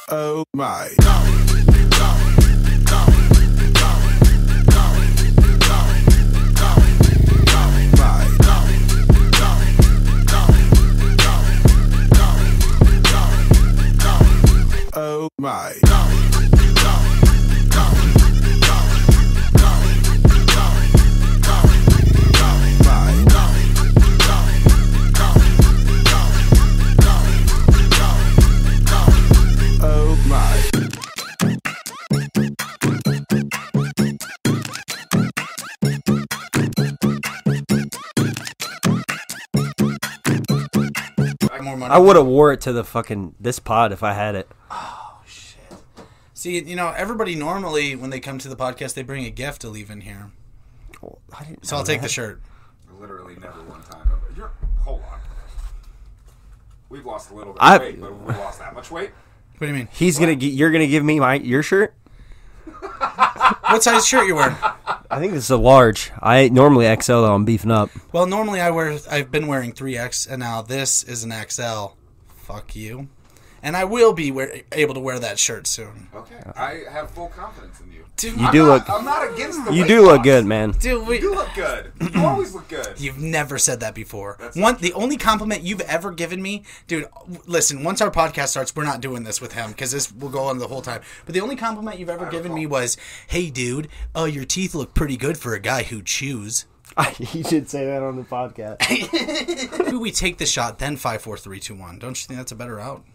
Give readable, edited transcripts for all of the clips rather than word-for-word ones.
Oh my. Oh my. Oh my. I would have wore it to the fucking this pod if I had it. Oh shit! See, you know, everybody normally when they come to the podcast, they bring a gift to leave in here. Well, So I'll take the shirt. Literally never one time. Hold on. We've lost a little bit of weight, but we lost that much weight. What do you mean? You're gonna give me your shirt? What size shirt you wearing? I think this is a large. I normally XL though. I'm beefing up. Well, normally I've been wearing 3X, and now this is an XL. Fuck you. And I will be able to wear that shirt soon. Okay, I have full confidence in you. Dude, You do look. I'm not against the You weight do look loss. good, man. Dude, You do look good. You always look good. You've never said that before. That's The only compliment you've ever given me, dude. Listen, once our podcast starts, we're not doing this with him because this will go on the whole time. But the only compliment you've ever given me was, "Hey, dude, your teeth look pretty good for a guy who chews." You should say that on the podcast. Maybe we take the shot, then 5, 4, 3, 2, 1. Don't you think that's a better route?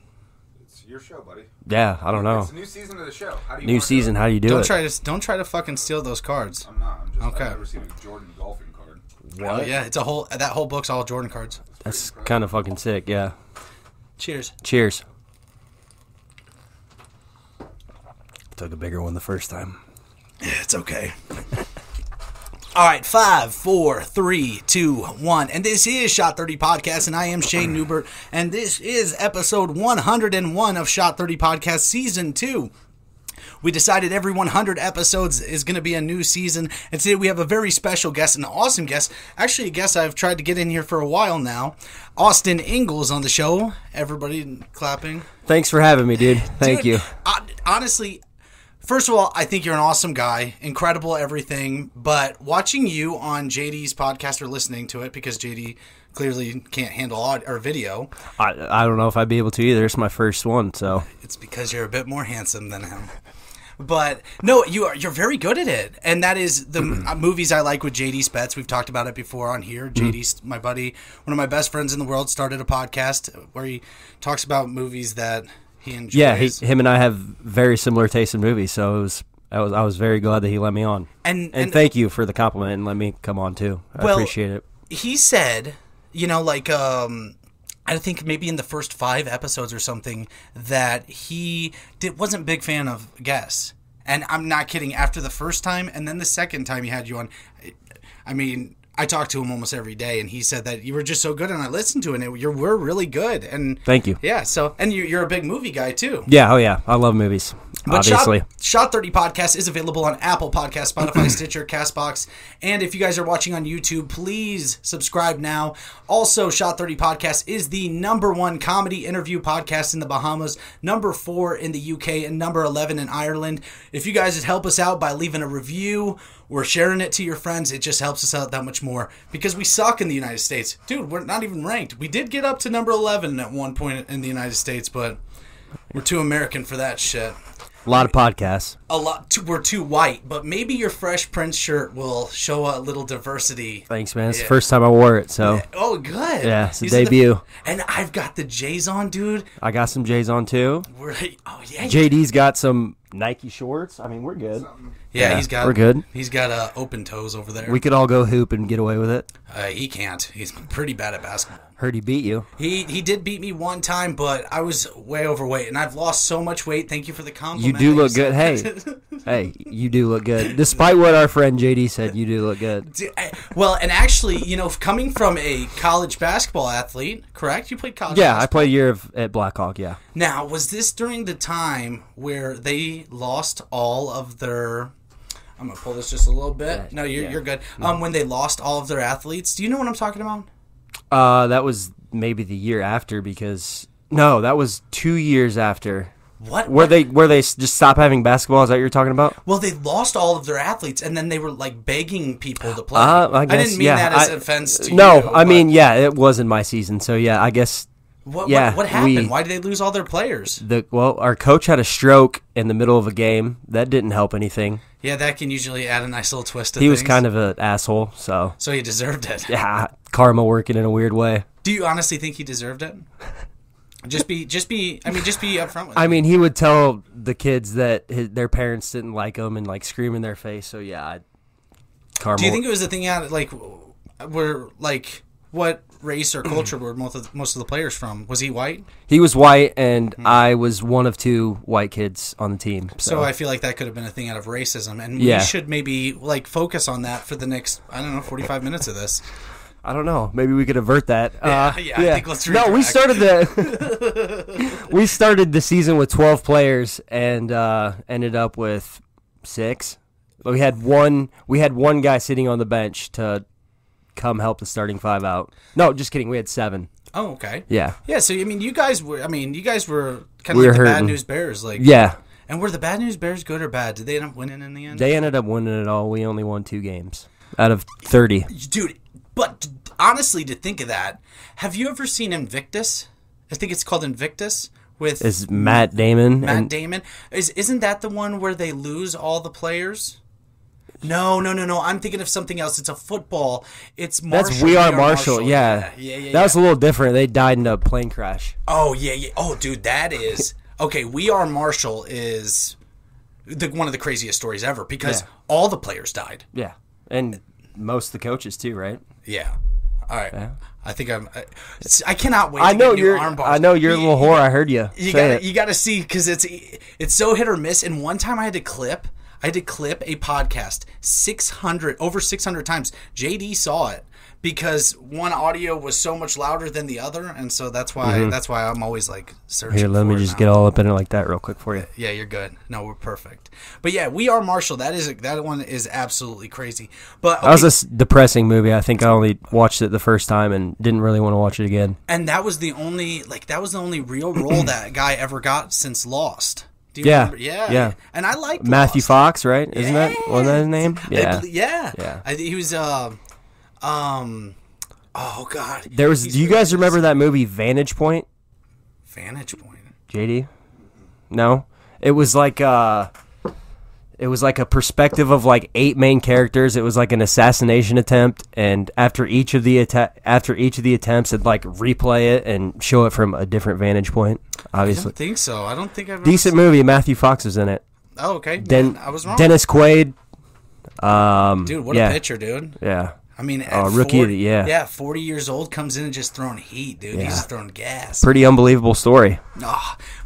It's your show, buddy. Yeah, I don't know. It's a new season of the show. How do you New wanna do season. it? How do you do it? Don't try to fucking steal those cards. I'm not. I'm just. Okay. I've never seen a Jordan golfing card. Oh, yeah, it's that whole book's all Jordan cards. That's kind of fucking sick. Yeah. Cheers. Cheers. Took a bigger one the first time. Yeah, it's okay. All right, 5, 4, 3, 2, 1. And this is Shot 30 Podcast, and I am Shane Newbert, and this is episode 101 of Shot 30 Podcast Season 2. We decided every 100 episodes is going to be a new season, and today we have a very special guest, an awesome guest, actually a guest I've tried to get in here for a while now, Austin Ingels on the show. Everybody clapping. Thanks for having me, dude. Thank you. Honestly, first of all, I think you're an awesome guy, incredible everything, but watching you on JD's podcast or listening to it, because JD clearly can't handle audio or video. I don't know if I'd be able to either. It's my first one, so. It's because you're a bit more handsome than him. But no, you're very good at it, and that is the movies I like with JD Spets. We've talked about it before on here. JD's my buddy, one of my best friends in the world, started a podcast where he talks about movies that he enjoys. Yeah, him and I have very similar tastes in movies, so I was very glad that he let me on. And thank you for the compliment and let me come on too. I appreciate it. He said, I think maybe in the first 5 episodes or something that he wasn't a big fan of guests. And I'm not kidding. After the first time and then the second time he had you on, I mean, I talk to him almost every day, and he said that you were just so good, and I listened to it, and we're really good. And thank you. Yeah, so, and you're a big movie guy, too. Yeah, oh yeah, I love movies, but obviously. Shot 30 Podcast is available on Apple Podcasts, Spotify, Stitcher, CastBox, and if you guys are watching on YouTube, please subscribe now. Also, Shot 30 Podcast is the #1 comedy interview podcast in the Bahamas, #4 in the UK, and #11 in Ireland. If you guys would help us out by leaving a review or sharing it to your friends, it just helps us out that much more, because we suck in the United States. Dude, we're not even ranked. We did get up to #11 at one point in the United States, but we're too American for that shit. A lot of podcasts. We're too white, but maybe your Fresh Prince shirt will show a little diversity. Thanks, man. It's the first time I wore it, so. Oh, good. Yeah, it's a debut. And I've got the J's on, dude. I got some J's on, too. Yeah. JD's got some Nike shorts. I mean, we're good. Yeah, we're good. He's got open toes over there. We could all go hoop and get away with it. He can't. He's pretty bad at basketball. Heard he beat you. He did beat me one time, but I was way overweight, and I've lost so much weight. Thank you for the compliment. You do look good. Hey, you do look good. Despite what our friend JD said, you do look good. Well, and actually, coming from a college basketball athlete, correct? You played college basketball? Yeah, I played a year at Blackhawk, yeah. Now, was this during the time where they lost all of their... I'm going to pull this just a little bit. Yeah, no, you're good. When they lost all of their athletes. Do you know what I'm talking about? That was maybe the year after because... No, that was 2 years after What? Where they just stop having basketball? Is that what you're talking about? Well, they lost all of their athletes, and then they were like begging people to play. I guess, didn't mean that as an offense to you. No, I mean, yeah, it was in my season, so yeah, I guess. What happened? Why did they lose all their players? Our coach had a stroke in the middle of a game. That didn't help anything. Yeah, that can usually add a nice little twist to things. He was kind of an asshole, so. So he deserved it. Yeah, karma working in a weird way. Do you honestly think he deserved it? Just be upfront with I mean, he would tell the kids that their parents didn't like him and like scream in their face. So yeah, karma. Do you think it was a thing out like where like what race or culture were most of the players from? Was he white? He was white, and I was one of 2 white kids on the team. So I feel like that could have been a thing out of racism, and we should maybe like focus on that for the next 45 minutes of this. I don't know. Maybe we could avert that. I think let's redirect. No, we started the season with 12 players and ended up with 6. We had one guy sitting on the bench to come help the starting 5 out. No, just kidding. We had 7. Oh, okay. Yeah. Yeah. So you guys were kind of like the Bad News Bears, like. Yeah. And were the Bad News Bears good or bad? Did they end up winning in the end? They ended up winning it all. We only won 2 games out of 30. Dude. But honestly, to think of that, have you ever seen Invictus? I think it's called Invictus. Is Matt Damon? Damon. Isn't that the one where they lose all the players? No. I'm thinking of something else. It's a football. It's Marshall. That's We Are Marshall. Yeah. That was a little different. They died in a plane crash. Oh, yeah. Oh, dude, that is... Okay, We Are Marshall is one of the craziest stories ever because all the players died. Yeah. And most of the coaches, too, right? Yeah. All right. Yeah. I think I cannot wait. I know to get new arm bars. I know you're a little whore. I heard you. You got to see because it's so hit or miss. And one time I had to clip a podcast over 600 times. JD saw it because one audio was so much louder than the other, and so that's why I'm always like searching. Here, let me just get all up in it like that real quick for you. Yeah, you're good. No, we're perfect. But yeah, We Are Marshall. That one is absolutely crazy. But okay. That was a depressing movie. I think I only watched it the first time and didn't really want to watch it again. And that was the only real role that guy ever got since Lost. Do you remember? Yeah. And I like Matthew Fox, right? Isn't that his name? Yeah. He was. Oh God. Do you guys remember that movie Vantage Point? Vantage Point. JD? No. It was like a perspective of like 8 main characters. It was like an assassination attempt, and after each of the attempts, it'd like replay it and show it from a different vantage point. Obviously, I don't think so. I don't think I've decent movie. Matthew Fox was in it. Oh, okay. I was wrong. Dennis Quaid. Dude, what a pitcher, dude. Yeah. I mean, rookie 40 years old, comes in and just throwing heat, dude. Yeah. He's just throwing gas. Pretty unbelievable story.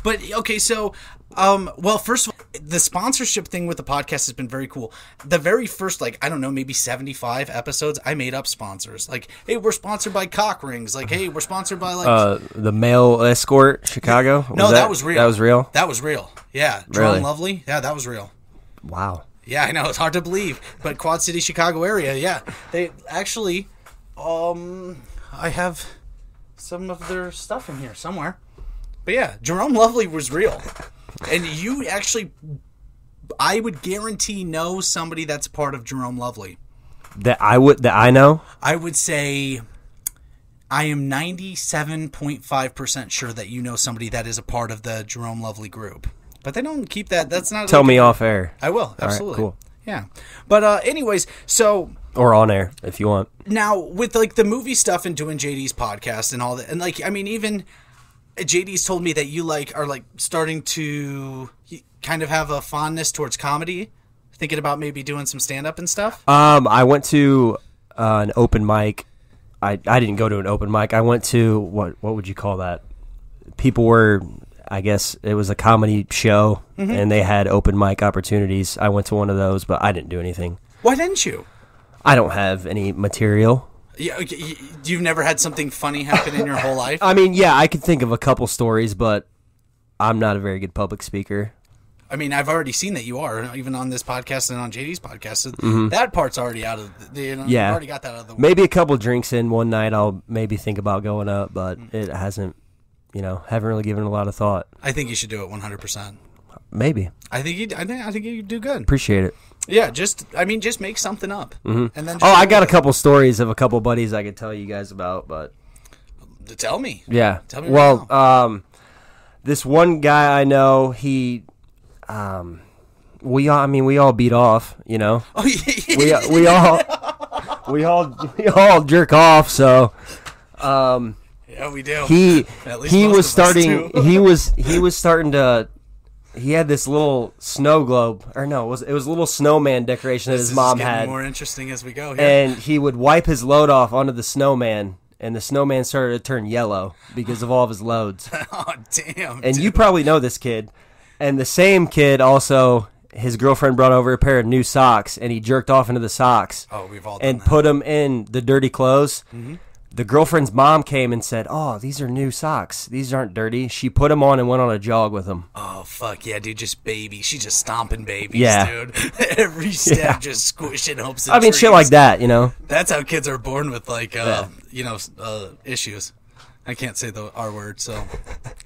But okay, so well, first of all, the sponsorship thing with the podcast has been very cool. The very first, maybe 75 episodes, I made up sponsors. Like, hey, we're sponsored by Cock Rings. Like, hey, we're sponsored by the Mail Escort Chicago. That was real. That was real. That was real. Yeah, Jerome Lovely. Yeah, that was real. Wow. Yeah, I know, it's hard to believe, but Quad City, Chicago area, yeah. They actually, I have some of their stuff in here somewhere. But yeah, Jerome Lovely was real. And you actually, I would guarantee know somebody that's part of Jerome Lovely. That I know? I would say I am 97.5% sure that you know somebody that is a part of the Jerome Lovely group. But they don't keep that. That's not. Tell me off air. I will. Absolutely. All right, cool. Yeah. But anyways, so. Or on air if you want. Now with the movie stuff and doing JD's podcast and all that, and even JD's told me that you are starting to kind of have a fondness towards comedy, thinking about maybe doing some stand up and stuff. I went to an open mic. I didn't go to an open mic. I went to what would you call that? People were. I guess it was a comedy show, and they had open mic opportunities. I went to one of those, but I didn't do anything. Why didn't you? I don't have any material. Yeah, you've never had something funny happen in your whole life? I mean, yeah, I could think of a couple stories, but I'm not a very good public speaker. I mean, I've already seen that you are, even on this podcast and on JD's podcast. So that part's already out of you've already got that out of the way. Maybe a couple drinks in one night, I'll maybe think about going up, but it hasn't. haven't really given it a lot of thought. I think you should do it 100%. Maybe. I think you do good. Appreciate it. Yeah, just make something up. Mm-hmm. And then I got a couple stories of a couple buddies I could tell you guys about, but tell me. Yeah. Tell me right now. This one guy I know, he we all beat off, Oh, yeah. we all jerk off, so yeah, we do. He was starting he had this little snow globe, or no, it was a little snowman decoration that his mom had. More interesting as we go here. And he would wipe his load off onto the snowman, and the snowman started to turn yellow because of all of his loads. Oh, damn. And you probably know this kid. And the same kid also, his girlfriend brought over a pair of new socks, and he jerked off into the socks. Oh, we've all done and that. Put them in the dirty clothes. Mm-hmm. The girlfriend's mom came and said, "Oh, these are new socks. These aren't dirty." She put them on and went on a jog with them. Oh, fuck yeah, dude. Just baby. She's just stomping babies, Yeah. dude. Every step just squishing hopes and I mean, trees. shit like that, That's how kids are born with, issues. I can't say the R word, so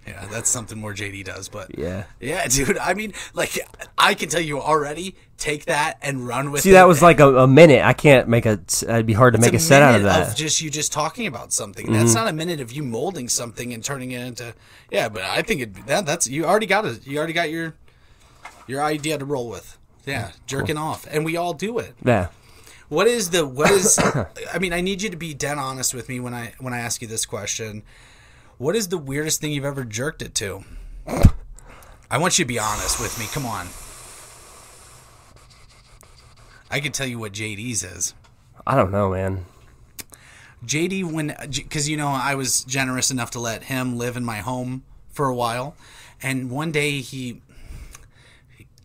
yeah, that's something more JD does. But Yeah, dude. I mean, I can tell you already. Take that and run with it. See, that was like a minute. I can't make it'd be hard to make a set out of that. Just you just talking about something. Mm-hmm. That's not a minute of you molding something and turning it into. Yeah, but I think that's you already got it. You already got your idea to roll with. Yeah, jerking off, and we all do it. Yeah. What is I mean, I need you to be dead honest with me when I ask you this question. What is the weirdest thing you've ever jerked it to? I want you to be honest with me. Come on. I can tell you what JD's is. I don't know, man. JD, because I was generous enough to let him live in my home for a while, and one day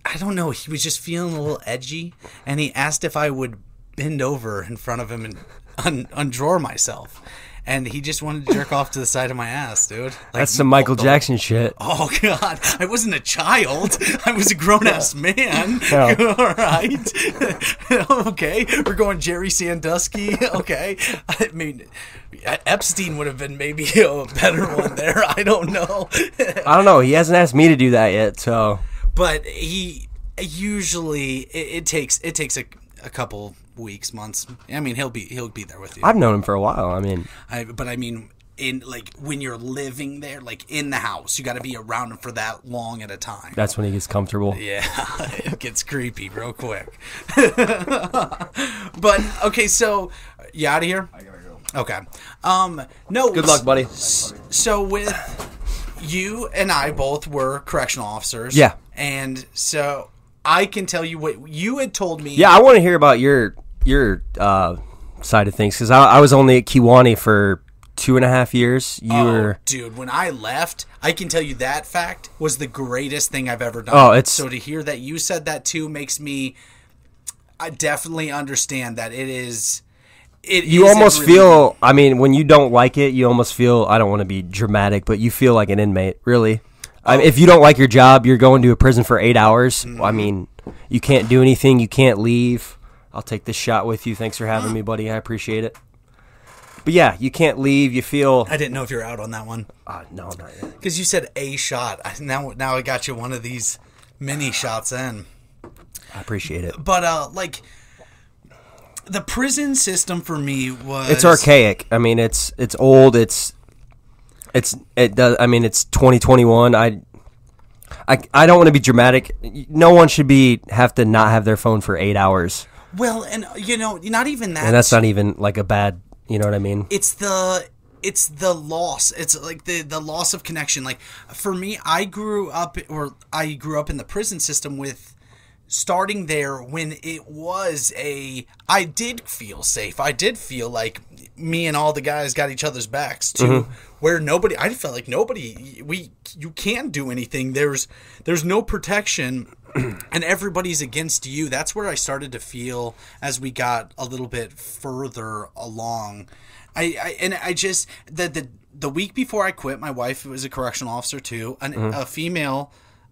I don't know, he was just feeling a little edgy, and he asked if I would bend over in front of him and undrawer myself. And he just wanted to jerk off to the side of my ass, dude. That's some Michael Jackson shit. Oh, God. I wasn't a child. I was a grown-ass man. Oh. All right. Okay. We're going Jerry Sandusky. Okay. I mean, Epstein would have been maybe a better one there. I don't know. I don't know. He hasn't asked me to do that yet, so. But he usually, it takes a couple weeks, months. I mean, he'll be there with you. I've known him for a while. I mean, in when you're living there, in the house, you got to be around him for that long at a time. That's when he gets comfortable. Yeah, it gets creepy real quick. But okay, so you out of here? I gotta go. Okay. No. Good luck, buddy. So with you and I both were correctional officers. Yeah. And so I can tell you what you had told me. Yeah, I want to hear about your side of things, because I was only at Kiwani for 2.5 years. Dude, when I left, I can tell you that fact was the greatest thing I've ever done. Oh, so to hear that you said that too makes me. I definitely understand that it is. You almost feel. I mean, when you don't like it, you almost feel. I don't want to be dramatic, but you feel like an inmate, really. I mean, if you don't like your job, you're going to a prison for 8 hours. Mm-hmm. I mean, you can't do anything. You can't leave. I'll take this shot with you. Thanks for having me, buddy. I appreciate it. But yeah, you can't leave. You feel. I didn't know if you're out on that one. No, not yet. Because you said a shot. Now I got you one of these mini shots in. I appreciate it. But the prison system for me was. It's archaic. I mean, it's old. It does. I mean, it's 2021. I don't want to be dramatic. No one should have to not have their phone for 8 hours. Well, and not even that. And that's not even like a bad. You know what I mean? It's the loss. It's like the loss of connection. Like for me, I grew up in the prison system with. Starting there when it was I did feel safe. I did feel like me and all the guys got each other's backs too, where I felt like you can't do anything. There's no protection and everybody's against you. That's where I started to feel as we got a little bit further along. The week before I quit, my wife was a correctional officer too, a female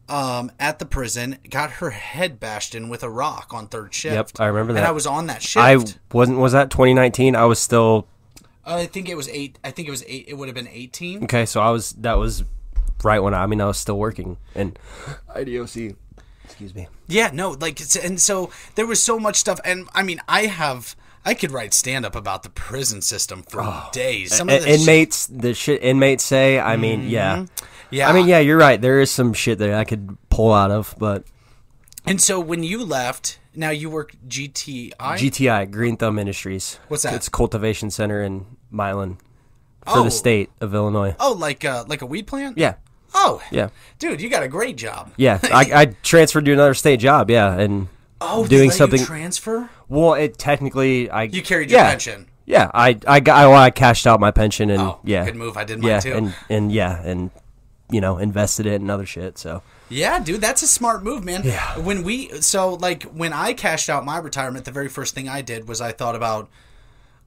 at the prison, got her head bashed in with a rock on third shift. Yep, I remember that. And I was on that shift. Was that 2019? I was still I think it was 8. I think it was 8. It would have been 18. Okay, so that was right when I was still working in IDOC. Excuse me. Yeah, no, like, and so there was so much stuff, and I mean, I could write stand up about the prison system for days. Some of the inmates, the shit inmates say. I mean, yeah. Yeah. I mean, yeah, you're right. There is some shit that I could pull out of, but. And so when you left, now you work GTI, Green Thumb Industries. What's that? It's a cultivation center in Milan for the state of Illinois. Oh, like a weed plant? Yeah. Oh. Yeah. Dude, you got a great job. Yeah. I transferred to another state job, yeah, and doing something. You transfer? Well, it technically You carried your pension. Yeah, I cashed out my pension and good move. I did mine too. and invested it in other shit, so. Yeah, dude, that's a smart move, man. Yeah. When I cashed out my retirement, the very first thing I did was I thought about,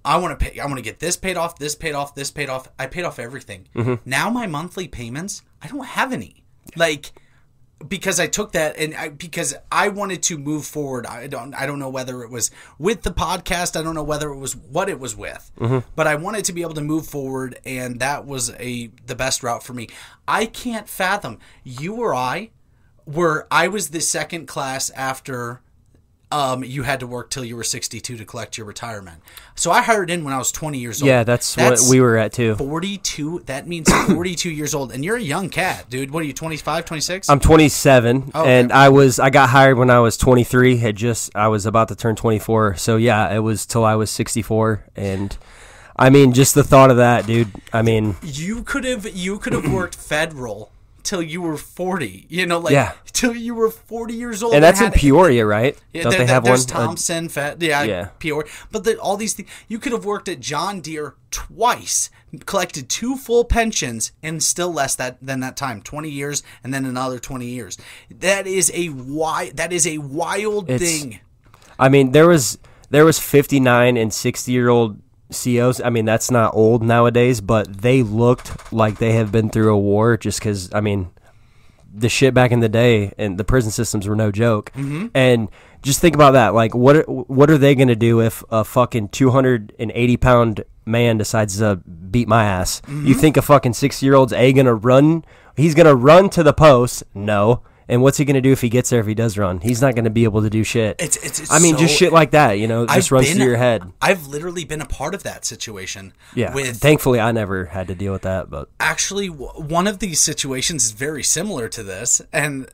I want to get this paid off, this paid off, this paid off. I paid off everything. Mm-hmm. Now my monthly payments, I don't have any. Like, because I took that and because I wanted to move forward. I don't know whether it was with the podcast. I don't know whether it was what it was with. Mm-hmm. But I wanted to be able to move forward, and that was the best route for me. I can't fathom you or I was the second class after you had to work till you were 62 to collect your retirement. So I hired in when I was 20 years old. Yeah, that's what we were at too. 42, that means 42 years old. And you're a young cat, dude. What are you, 25, 26? I'm 27, and I got hired when I was 23. I was about to turn 24. So yeah, it was till I was 64, and I mean, just the thought of that, dude. I mean, you could have worked federal till you were 40, till you were 40 years old. And that's in Peoria, right? Yeah, Don't they have one? There's Thompson, Peoria. But all these things, you could have worked at John Deere twice, collected 2 full pensions, and still less than that time, 20 years, and then another 20 years. That is a wild thing. I mean, there was 59 and 60-year-old COs. I mean, that's not old nowadays, but they looked like they have been through a war just because, I mean, the shit back in the day and the prison systems were no joke. Mm-hmm. And just think about that. Like, what are they going to do if a fucking 280-pound man decides to beat my ass? Mm-hmm. You think a fucking 60-year-old's going to run? He's going to run to the post? No. And what's he going to do if he gets there if he does run? He's not going to be able to do shit. It's just shit like that, just runs through your head. I've literally been a part of that situation. Yeah. Thankfully, I never had to deal with that. But actually, one of these situations is very similar to this. And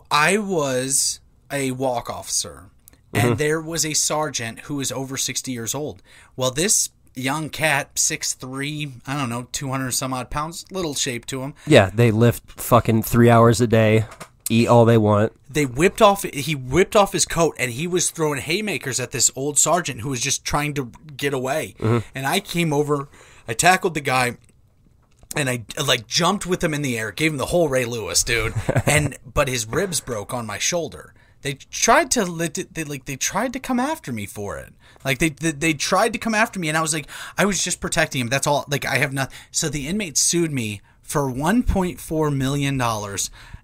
I was a walk officer. And there was a sergeant who was over 60 years old. Well, this young cat, 6'3", I don't know, 200 some odd pounds, little shape to him. Yeah, they lift fucking 3 hours a day, eat all they want. He whipped off his coat, and he was throwing haymakers at this old sergeant who was just trying to get away. Mm-hmm. And I came over, I tackled the guy, and I jumped with him in the air, gave him the whole Ray Lewis, dude. But his ribs broke on my shoulder. They tried to come after me for it. Like they tried to come after me, and I was just protecting him. That's all. Like, I have nothing. So the inmates sued me for $1.4 million.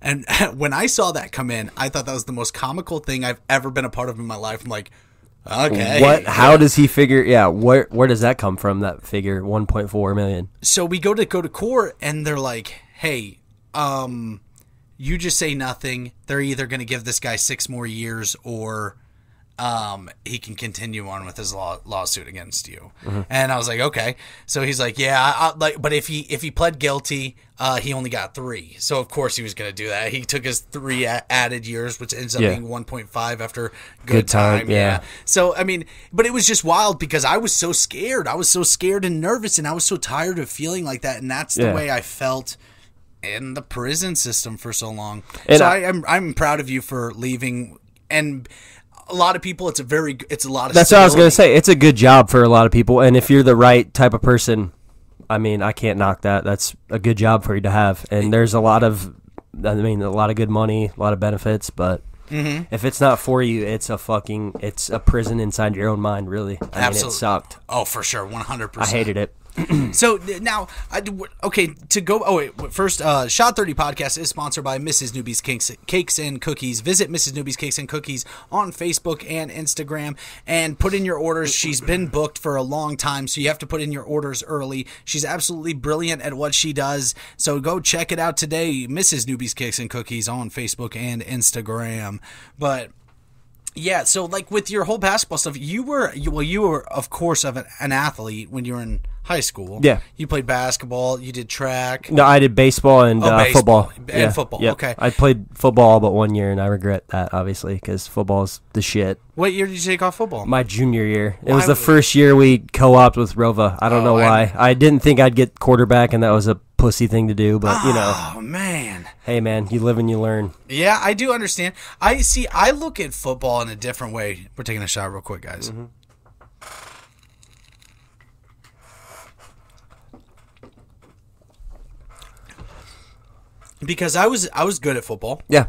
And when I saw that come in, I thought that was the most comical thing I've ever been a part of in my life. I'm like, okay. What? How does he figure? Yeah. Where does that come from? That figure, $1.4 million. So we go to court, and they're like, hey, you just say nothing. They're either going to give this guy 6 more years, or he can continue on with his lawsuit against you. Mm-hmm. And I was like, okay. So he's like, yeah, but if he pled guilty, he only got 3. So of course he was going to do that. He took his 3 added years, which ends up being 1.5 after good time. Yeah. So, I mean, but it was just wild because I was so scared. I was so scared and nervous, and I was so tired of feeling like that. And that's the way I felt in the prison system for so long. And so I'm proud of you for leaving. And a lot of people, it's a lot of. That's stability. What I was going to say. It's a good job for a lot of people, and if you're the right type of person, I mean, I can't knock that. That's a good job for you to have, and there's a lot of good money, a lot of benefits, but if it's not for you, it's a prison inside your own mind. Really, I mean, it sucked. Oh, for sure, 100%. I hated it. So now, okay, to go. Oh wait, first, Shot 30 podcast is sponsored by Mrs. Newbie's Cakes and Cookies. Visit Mrs. Newbie's Cakes and Cookies on Facebook and Instagram, and put in your orders. She's been booked for a long time, so you have to put in your orders early. She's absolutely brilliant at what she does. So go check it out today, Mrs. Newbie's Cakes and Cookies on Facebook and Instagram. But yeah, so like with your whole basketball stuff, you were of course an athlete when you were in high school. Yeah, you played basketball. You did track. No, I did baseball and football. And football. Yep. Okay, I played football all but 1 year, and I regret that obviously because football's the shit. What year did you take off football? My junior year. It was the first year we co-opted with Rova. I don't know why. I didn't think I'd get quarterback, and that was a pussy thing to do, but Oh man. Hey man, you live and you learn. Yeah, I do understand. I look at football in a different way. We're taking a shot real quick, guys. Mm-hmm. Because I was good at football. Yeah.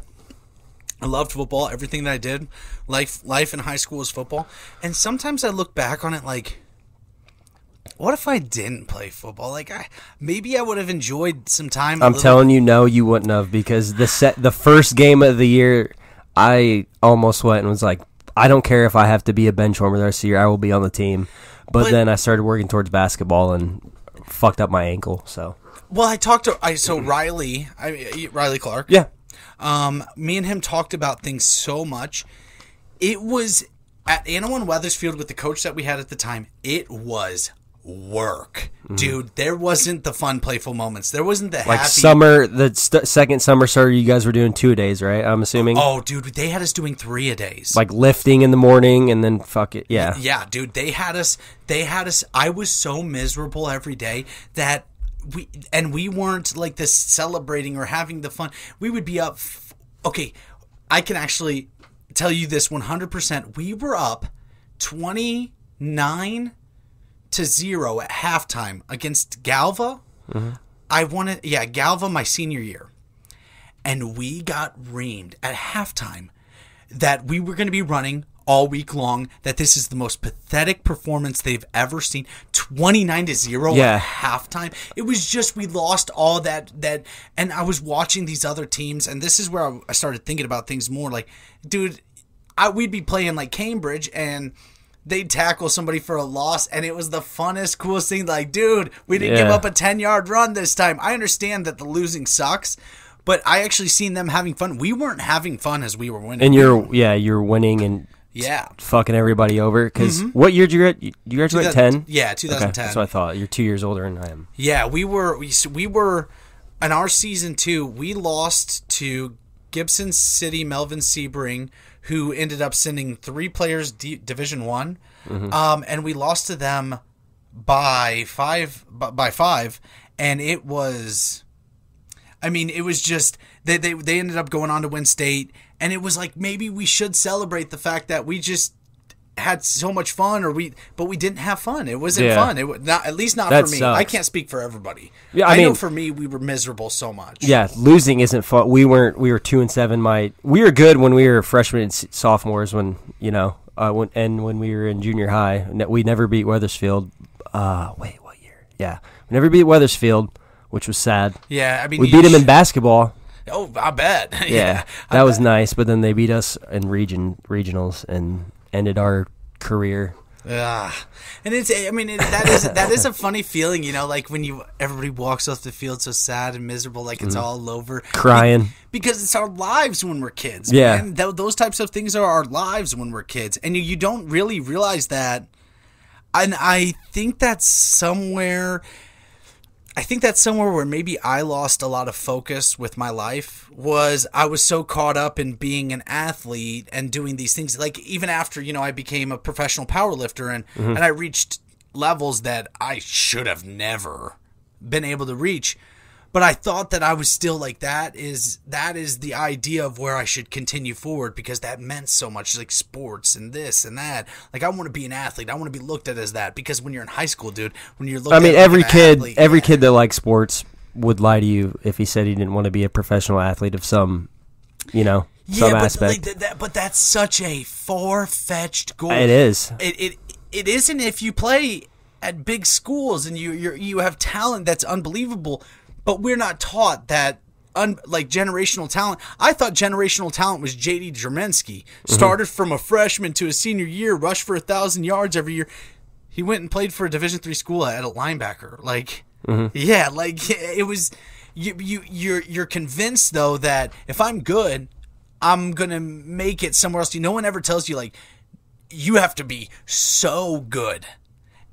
I loved football. Everything that I did, life in high school was football. And sometimes I look back on it like, what if I didn't play football? Like, maybe I would have enjoyed some time. I'm telling you, no, you wouldn't have, because the first game of the year, I almost went and was like, I don't care if I have to be a bench warmer the rest of the year, I will be on the team. But then I started working towards basketball and fucked up my ankle. So, well, I talked to Riley Clark. Yeah. Me and him talked about things so much. It was at Anawan Weathersfield with the coach that we had at the time. It was work, dude. There wasn't the fun, playful moments. There wasn't the like happy summer. The second summer started, you guys were doing 2-a-days, right? I'm assuming. Oh, dude, they had us doing 3-a-days. Like lifting in the morning and then fuck it, yeah. Yeah, dude, they had us. I was so miserable every day that we weren't like this celebrating or having the fun. We would be up. Okay, I can actually tell you this 100%. We were up 29-0 at halftime against Galva. Mm-hmm. Galva my senior year. And we got reamed at halftime that we were going to be running all week long, that this is the most pathetic performance they've ever seen. 29-0 at halftime. It was just, we lost all that, and I was watching these other teams, and this is where I started thinking about things more. Like, dude, we'd be playing like Cambridge, and they'd tackle somebody for a loss, and it was the funnest, coolest thing. Like, dude, we didn't give up a 10-yard run this time. I understand that the losing sucks, but I actually seen them having fun. We weren't having fun as we were winning. And you're winning and fucking everybody over. Because what year did you graduate? You graduated 10? Yeah, 2010. Okay, that's what I thought. You're 2 years older than I am. Yeah, we were in our season 2. We lost to Gibson City, Melvin Sebring, who ended up sending 3 players Division 1, and we lost to them by 5. And it was, I mean, it was just they ended up going on to win state. And it was like, maybe we should celebrate the fact that we just had so much fun, but we didn't have fun. It wasn't fun. It was not, at least not That for me. sucks. I can't speak for everybody. Yeah, I know for me, we were miserable so much. Yeah, losing isn't fun. We were 2-7. We were good when we were freshmen and sophomores. When when we were in junior high, we never beat Weathersfield. Wait, what year? Yeah, we never beat Weathersfield, which was sad. Yeah, I mean, we beat them in basketball. Oh, I bet. Yeah, that was nice. But then they beat us in regionals and ended our career. And that is a funny feeling, like when everybody walks off the field so sad and miserable, like it's all over, crying, because it's our lives when we're kids. Yeah, man. Those types of things are our lives when we're kids, and you don't really realize that. And I think that's somewhere where maybe I lost a lot of focus with my life. Was I was so caught up in being an athlete and doing these things. Like, even after, I became a professional powerlifter and I reached levels that I should have never been able to reach. But I thought that I was still like, that is the idea of where I should continue forward, because that meant so much, like sports and this and that. Like, I want to be an athlete. I want to be looked at as that, because when you're in high school, dude, when you're looked at every kid that likes sports would lie to you if he said he didn't want to be a professional athlete of some aspect. But that's such a far-fetched goal. It is. It isn't if you play at big schools and you have talent that's unbelievable, but we're not taught that like generational talent. I thought generational talent was J.D. Jerminski. Started from a freshman to a senior year, rushed for 1,000 yards every year. He went and played for a Division III school at a linebacker. Like, yeah, like it was. You're convinced though that if I'm good, I'm gonna make it somewhere else. No one ever tells you like you have to be so good.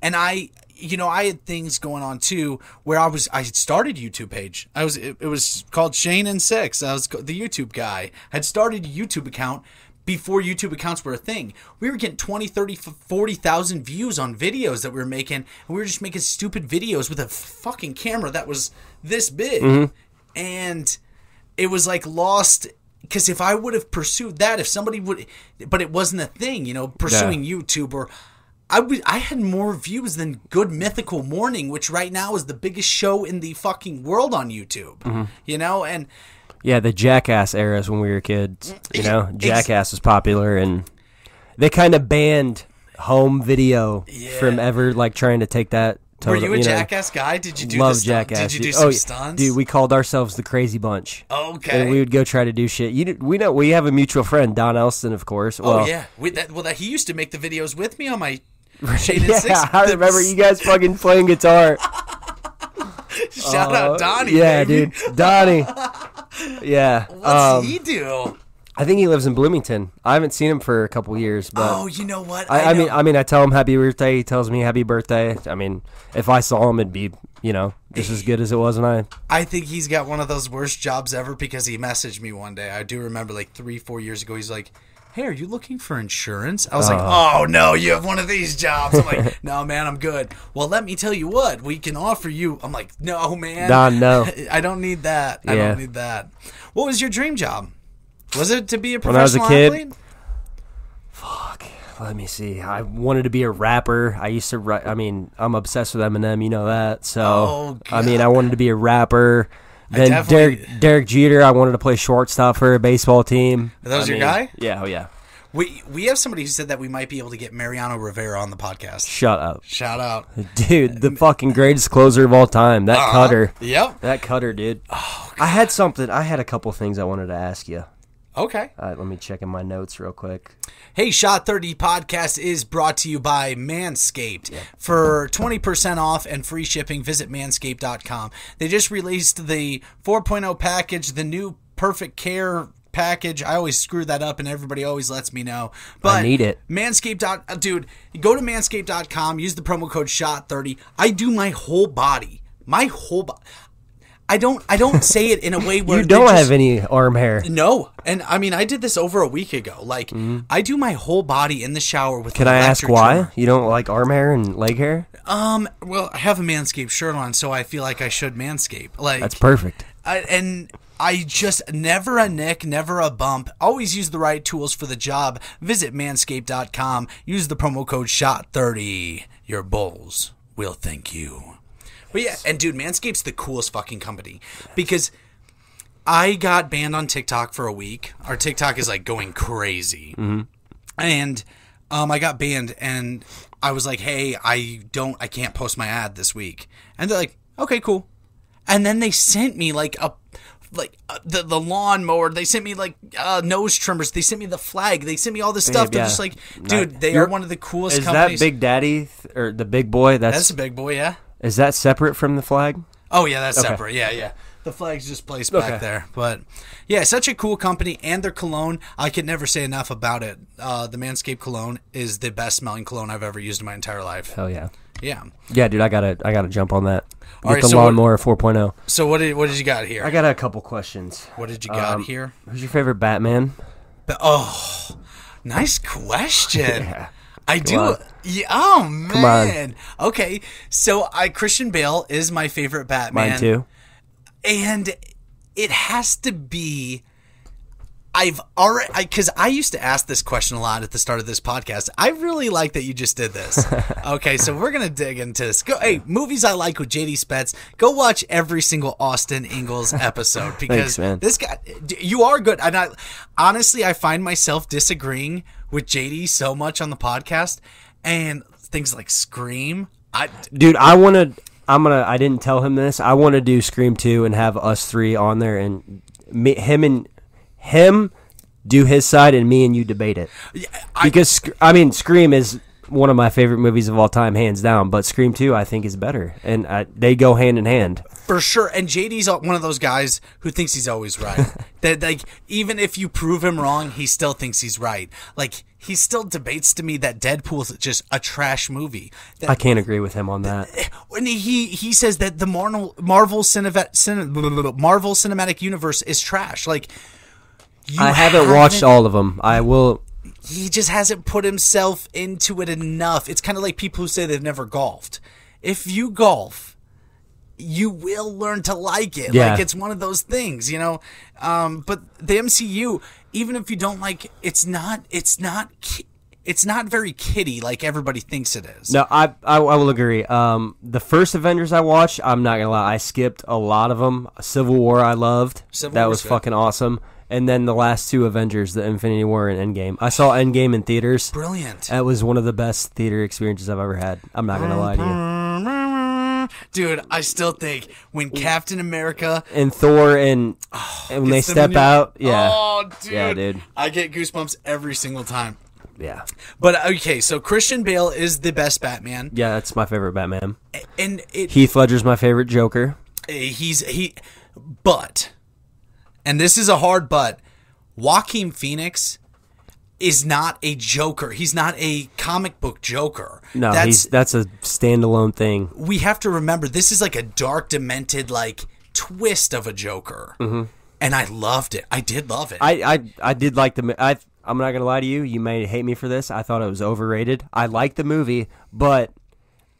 And I had things going on too where I started a YouTube page. It was called Shane and Six. I was the YouTube guy. I had started a YouTube account before YouTube accounts were a thing. We were getting 20, 30, 40,000 views on videos that we were making. And we were just making stupid videos with a fucking camera that was this big. And it was like lost. Because if I would have pursued that, if somebody would, but it wasn't a thing, pursuing YouTube or I had more views than Good Mythical Morning, which right now is the biggest show in the fucking world on YouTube, and yeah, the Jackass eras when we were kids, Jackass was popular and they kind of banned home video from ever like trying to take that. Were you a Jackass guy? Did you do love Jackass? Did you do some stunts? Dude, we called ourselves the Crazy Bunch. Okay. And we would go try to do shit. We have a mutual friend, Don Elston, of course. Well, he used to make the videos with me on my yeah, I remember you guys fucking playing guitar. Shout out Donnie. Yeah, baby. dude. Donnie. Yeah. What's he do? I think he lives in Bloomington. I haven't seen him for a couple years, but oh, you know what? I mean, I tell him happy birthday. He tells me happy birthday. I mean, if I saw him, it'd be, just as good as it was when I think he's got one of those worst jobs ever because he messaged me one day. I do remember like 3-4 years ago. He's like, "Hey, are you looking for insurance?" I was like, "Oh no, you have one of these jobs." I'm like, "No, man, I'm good." Well, let me tell you what we can offer you. I'm like, "No, man, Don, no, I don't need that. I don't need that." What was your dream job? Was it to be a when I was a professional kid? athlete? Fuck. Let me see. I wanted to be a rapper. I used to write. I mean, I'm obsessed with Eminem. You know that. So, I mean, I wanted to be a rapper. Then Derek Jeter. I wanted to play shortstop for a baseball team. That was your guy? Yeah. Oh yeah. We have somebody who said that we might be able to get Mariano Rivera on the podcast. Shut up. Shout out. Dude, the fucking greatest closer of all time. That cutter. Yep. That cutter, dude. Oh, I had a couple things I wanted to ask you. Okay. Let me check in my notes real quick. Hey, Shot 30 Podcast is brought to you by Manscaped. Yeah. For 20% off and free shipping, visit manscaped.com. They just released the 4.0 package, the new Perfect Care package. I always screw that up and everybody always lets me know. But I need it. Manscaped. Dude, go to manscaped.com, use the promo code SHOT30. I do my whole body. I don't say it in a way where you don't have any arm hair. No, and I mean I did this over a week ago. Like I do my whole body in the shower with. Can I ask why you don't like arm hair and leg hair? Well, I have a Manscaped shirt on, so I feel like I should manscape. Like that's perfect. I just never a nick, never a bump. Always use the right tools for the job. Visit manscaped.com. Use the promo code SHOT30. Your balls will thank you. But yeah, and dude, Manscaped's the coolest fucking company because I got banned on TikTok for a week. Our TikTok is like going crazy. And I got banned and I was like, "Hey, I can't post my ad this week." And they're like, "Okay, cool." And then they sent me the lawnmower. They sent me nose trimmers. They sent me the flag. They sent me all this stuff. They're just like, dude, they are one of the coolest companies. Is that Big Daddy or the Big Boy? That's a Big Boy, yeah. Is that separate from the flag? Oh, yeah, that's separate. Yeah. The flag's just placed back there. But, yeah, such a cool company. And their cologne, I could never say enough about it. The Manscaped cologne is the best smelling cologne I've ever used in my entire life. Hell yeah. Yeah. Yeah, dude, I gotta jump on that. Get the lawnmower 4.0. So what did you got here? I got a couple questions. What did you got here? Who's your favorite Batman? Nice question. Yeah. I do. On. Yeah, oh man. Come on. Okay, so Christian Bale is my favorite Batman. Mine too. And it has to be. Because I used to ask this question a lot at the start of this podcast. I really like that you just did this. Okay, so we're gonna dig into this. Movies I like with JD Spets. Go watch every single Austin Ingels episode because Thanks, man. This guy, you are good. And honestly, I find myself disagreeing with JD so much on the podcast, and things like Scream. Dude, I didn't tell him this. I want to do Scream 2 and have us three on there and him do his side and me and you debate it. Because Scream is one of my favorite movies of all time, hands down. But Scream 2, I think, is better, and they go hand in hand for sure. And JD's one of those guys who thinks he's always right. That like even if you prove him wrong, he still thinks he's right. Like he still debates to me that Deadpool's just a trash movie. I can't agree with him on that. When he says that the Marvel Cinematic Universe is trash. Like I haven't watched all of them. I will. He just hasn't put himself into it enough. It's kind of like people who say they've never golfed. If you golf, you will learn to like it. Yeah. Like it's one of those things, you know. But the MCU, even if you don't like, it's not very kiddie like everybody thinks it is. No, I will agree. The first Avengers I watched, I'm not gonna lie, I skipped a lot of them. Civil War I loved. That was fucking awesome. And then the last two Avengers, the Infinity War and Endgame. I saw Endgame in theaters. Brilliant. That was one of the best theater experiences I've ever had. I'm not going to lie to you. Dude, I still think when Captain America and Thor and when they step out, yeah. Oh, dude. Yeah, dude. I get goosebumps every single time. Yeah. But, okay, so Christian Bale is the best Batman. Yeah, that's my favorite Batman. And Heath Ledger's my favorite Joker. But... and this is a hard but, Joaquin Phoenix is not a Joker. He's not a comic book Joker. No, that's a standalone thing. We have to remember, this is like a dark, demented, like, twist of a Joker. Mm-hmm. And I loved it. I did love it. I did like I'm not going to lie to you. You may hate me for this. I thought it was overrated. I liked the movie, but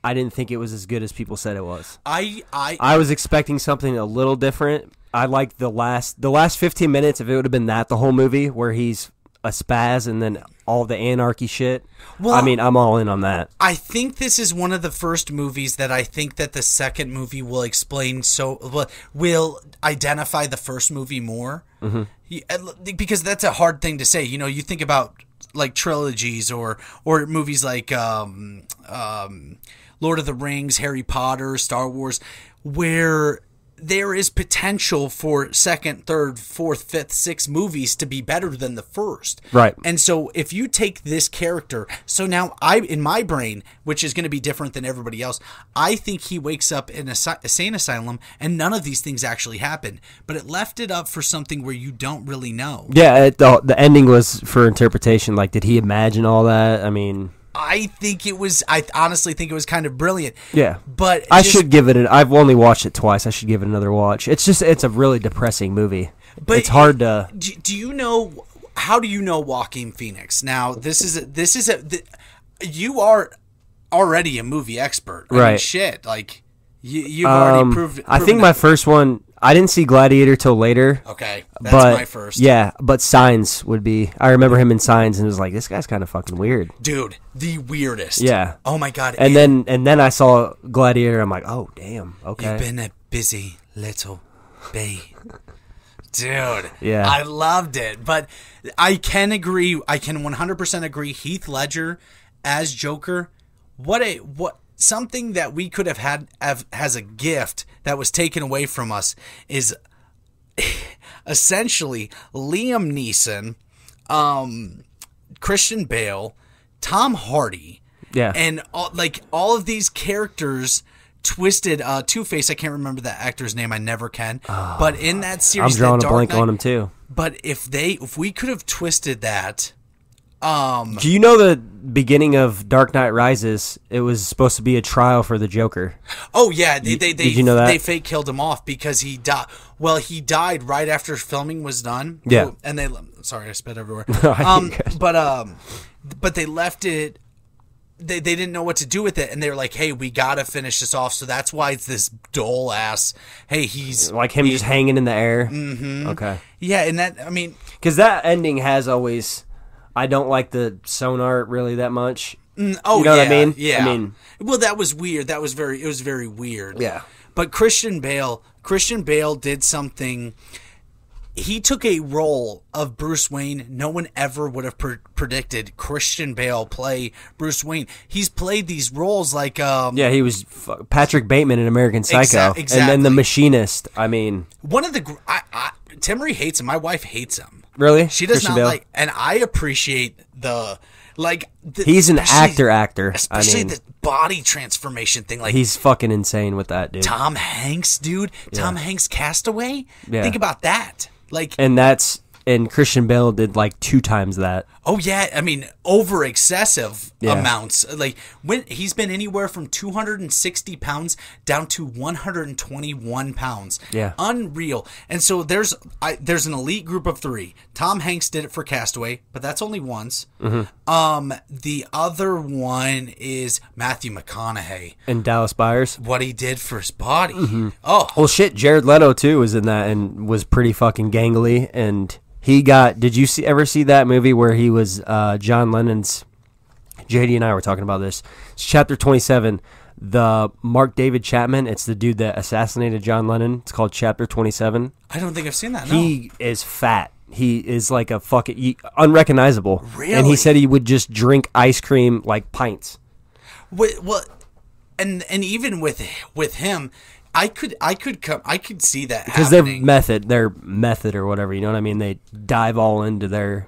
I didn't think it was as good as people said it was. I was expecting something a little different. I liked the last 15 minutes. If it would have been the whole movie where he's a spaz and then all the anarchy shit. Well, I mean, I'm all in on that. I think this is one of the first movies that I think that the second movie will explain. Will identify the first movie more. Mm-hmm. Because that's a hard thing to say. You know, you think about like trilogies or movies like Lord of the Rings, Harry Potter, Star Wars, where there is potential for second, third, fourth, fifth, sixth movies to be better than the first. Right. And so if you take this character, so now in my brain, which is going to be different than everybody else, I think he wakes up in a sane asylum and none of these things actually happen. But it left it up for something where you don't really know. Yeah, the ending was for interpretation. Like, did he imagine all that? I mean... I honestly think it was kind of brilliant. Yeah. But I should give it I've only watched it twice. I should give it another watch. It's a really depressing movie. But it's hard to... Do you know... how do you know Joaquin Phoenix? Now, you are already a movie expert. I mean, shit. Like, you've already proved I think my first one... I didn't see Gladiator till later. Okay, that's my first. Yeah, but Signs would be... I remember him in Signs and it was like, this guy's kind of fucking weird. Dude, the weirdest. Yeah. Oh my God. And then I saw Gladiator, I'm like, oh, damn, okay. You've been a busy little bee. Dude, yeah. I loved it. But I can 100% agree, Heath Ledger as Joker, something that we could have had as a gift that was taken away from us is essentially Liam Neeson, Christian Bale, Tom Hardy, and all of these characters twisted. Two-Face, I can't remember that actor's name. I never can. But in that series, I'm drawing a blank on him too. But if we could have twisted that. Do you know the beginning of Dark Knight Rises? It was supposed to be a trial for the Joker. Oh yeah, did you know that? They fake killed him off because he died. Well, he died right after filming was done. Yeah, and sorry, I spit everywhere. But they left it. They didn't know what to do with it, and they were like, "Hey, we gotta finish this off." So that's why it's this dull ass. Hey, he's like him just hanging in the air. Mm-hmm. Okay. Yeah, and that because that ending has always. I don't like the sonar really that much. Oh, you know what I mean? Yeah. I mean, well, that was weird. It was very weird. Yeah. But Christian Bale did something. he took a role of Bruce Wayne. No one ever would have predicted Christian Bale play Bruce Wayne. He's played these roles like he was Patrick Bateman in American Psycho, exactly. And then The Machinist. I mean, one of the Timmery hates him. My wife hates him. Really? She does Christian not Bale? like, and I appreciate he's an actor. Especially I mean, the body transformation thing. Like, he's fucking insane with that, dude. Tom Hanks, dude. Tom Hanks Castaway. Yeah. Think about that. Like, And Christian Bale did like 2 times that. oh yeah, I mean, over excessive Yeah. amounts. Like, when he's been anywhere from 260 pounds down to 121 pounds. Yeah. Unreal. And so there's an elite group of 3. Tom Hanks did it for Castaway, but that's only once. Mm-hmm. The other one is Matthew McConaughey. And Dallas Buyers. What he did for his body. Mm-hmm. Oh, Well, shit, Jared Leto too was in that and was pretty fucking gangly. And he got. Did you ever see that movie where he was John Lennon's? JD and I were talking about this. It's chapter 27. The Mark David Chapman. It's the dude that assassinated John Lennon. It's called Chapter 27. I don't think I've seen that. No. He is fat. He is like a fucking unrecognizable. Really? And he said he would just drink ice cream like pints. Well, and even with him, I could see that Because happening. their method or whatever, you know what I mean? They dive all into their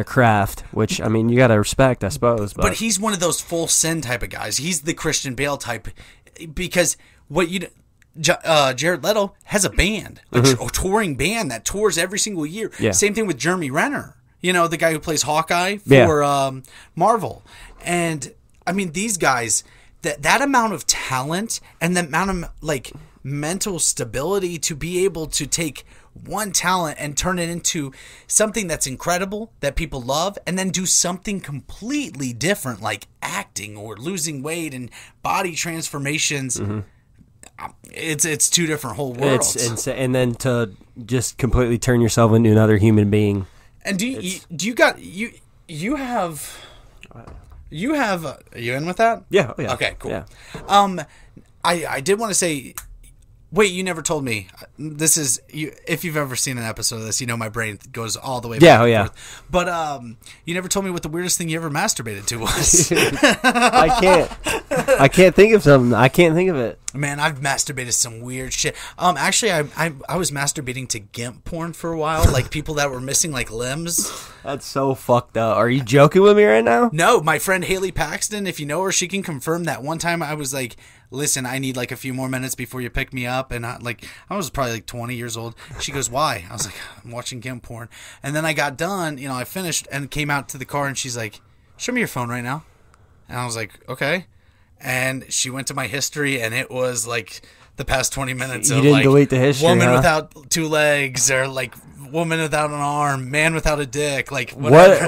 craft, which, I mean, you got to respect, I suppose. But he's one of those full send type of guys. He's the Christian Bale type, because Jared Leto has a band, a touring band that tours every single year. Yeah. Same thing with Jeremy Renner, the guy who plays Hawkeye for Marvel. And I mean, these guys, that amount of talent and the amount of like mental stability to be able to take one talent and turn it into something that's incredible that people love, and then do something completely different like acting or losing weight and body transformations. It's 2 different whole worlds. It's insane. And then to just completely turn yourself into another human being. And are you in with that? Yeah. Oh, yeah. Okay, cool. Yeah. I did want to say, wait, you never told me. This is if you've ever seen an episode of this, my brain goes all the way back. Yeah, oh yeah. Forth. But you never told me what the weirdest thing you ever masturbated to was. I can't think of something. I can't think of it. Man, I've masturbated some weird shit. Actually, I was masturbating to GIMP porn for a while, like people that were missing like limbs. That's so fucked up. Are you joking with me right now? No, my friend Haley Paxton, if you know her, she can confirm that one time I was like, listen, I need like a few more minutes before you pick me up. And I was probably like 20 years old. She goes, why? I was like, I'm watching GIMP porn. And then I got done, I finished and came out to the car and she's like, show me your phone right now. And I was like, okay. And she went to my history and it was like the past 20 minutes You of didn't like delete the history, woman huh? without 2 legs, or like woman without an arm, man without a dick, like whatever.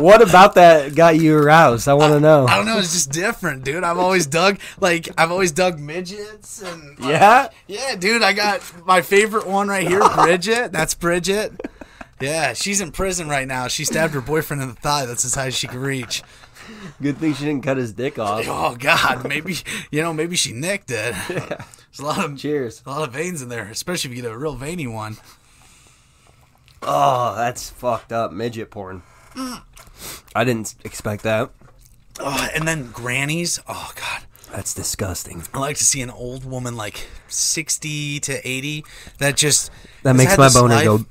What about that got you aroused? I want to know. I don't know. It's just different, dude. I've always dug midgets and Yeah? yeah, dude. I got my favorite one right here, Bridget. That's Bridget. Yeah, she's in prison right now. She stabbed her boyfriend in the thigh. That's as high as she could reach. Good thing she didn't cut his dick off. Oh God, maybe she nicked it. Yeah. There's a lot of Cheers. a lot of veins in there, especially if you get a real veiny one. Oh, that's fucked up. Midget porn. I didn't expect that. Oh, and then grannies. Oh God. That's disgusting. I like to see an old woman like 60 to 80 that That makes my boner go.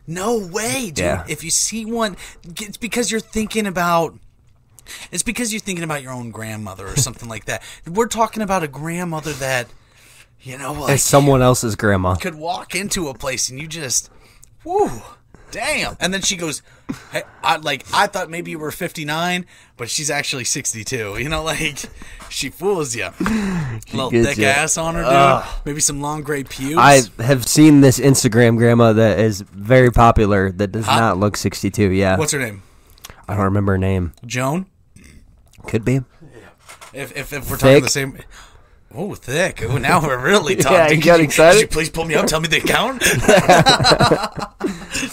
No way, dude. Yeah. If you see one, it's because you're thinking about your own grandmother or something like that. We're talking about a grandmother that, like, As someone else's grandma. could walk into a place and you just, whoo, damn. And then she goes, hey, I thought maybe you were 59, but she's actually 62. She fools you. Little gets thick you. ass on her, dude. Maybe some long gray pubes. I have seen this Instagram grandma that is very popular that does not look 62. Yeah. What's her name? I don't remember her name. Joan? Could be. If we're talking Thick. the same. Oh, thick. Oh, now we're really talking. Yeah, you got excited? Could you please pull me up? Tell me the account.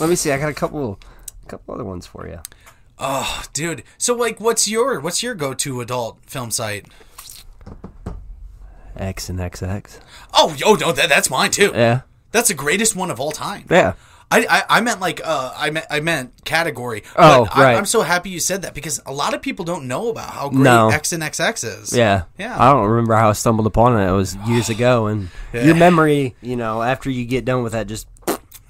Let me see. I got a couple other ones for you. Oh, dude. So, what's your go-to adult film site? X and XX. Oh, no, that's mine too. Yeah. That's the greatest one of all time. Yeah. I meant like I meant category. Oh, But right. I'm so happy you said that because a lot of people don't know about how great No. X and XX is. Yeah. Yeah. I don't remember how I stumbled upon it. It was years ago. And your memory, after you get done with that, just...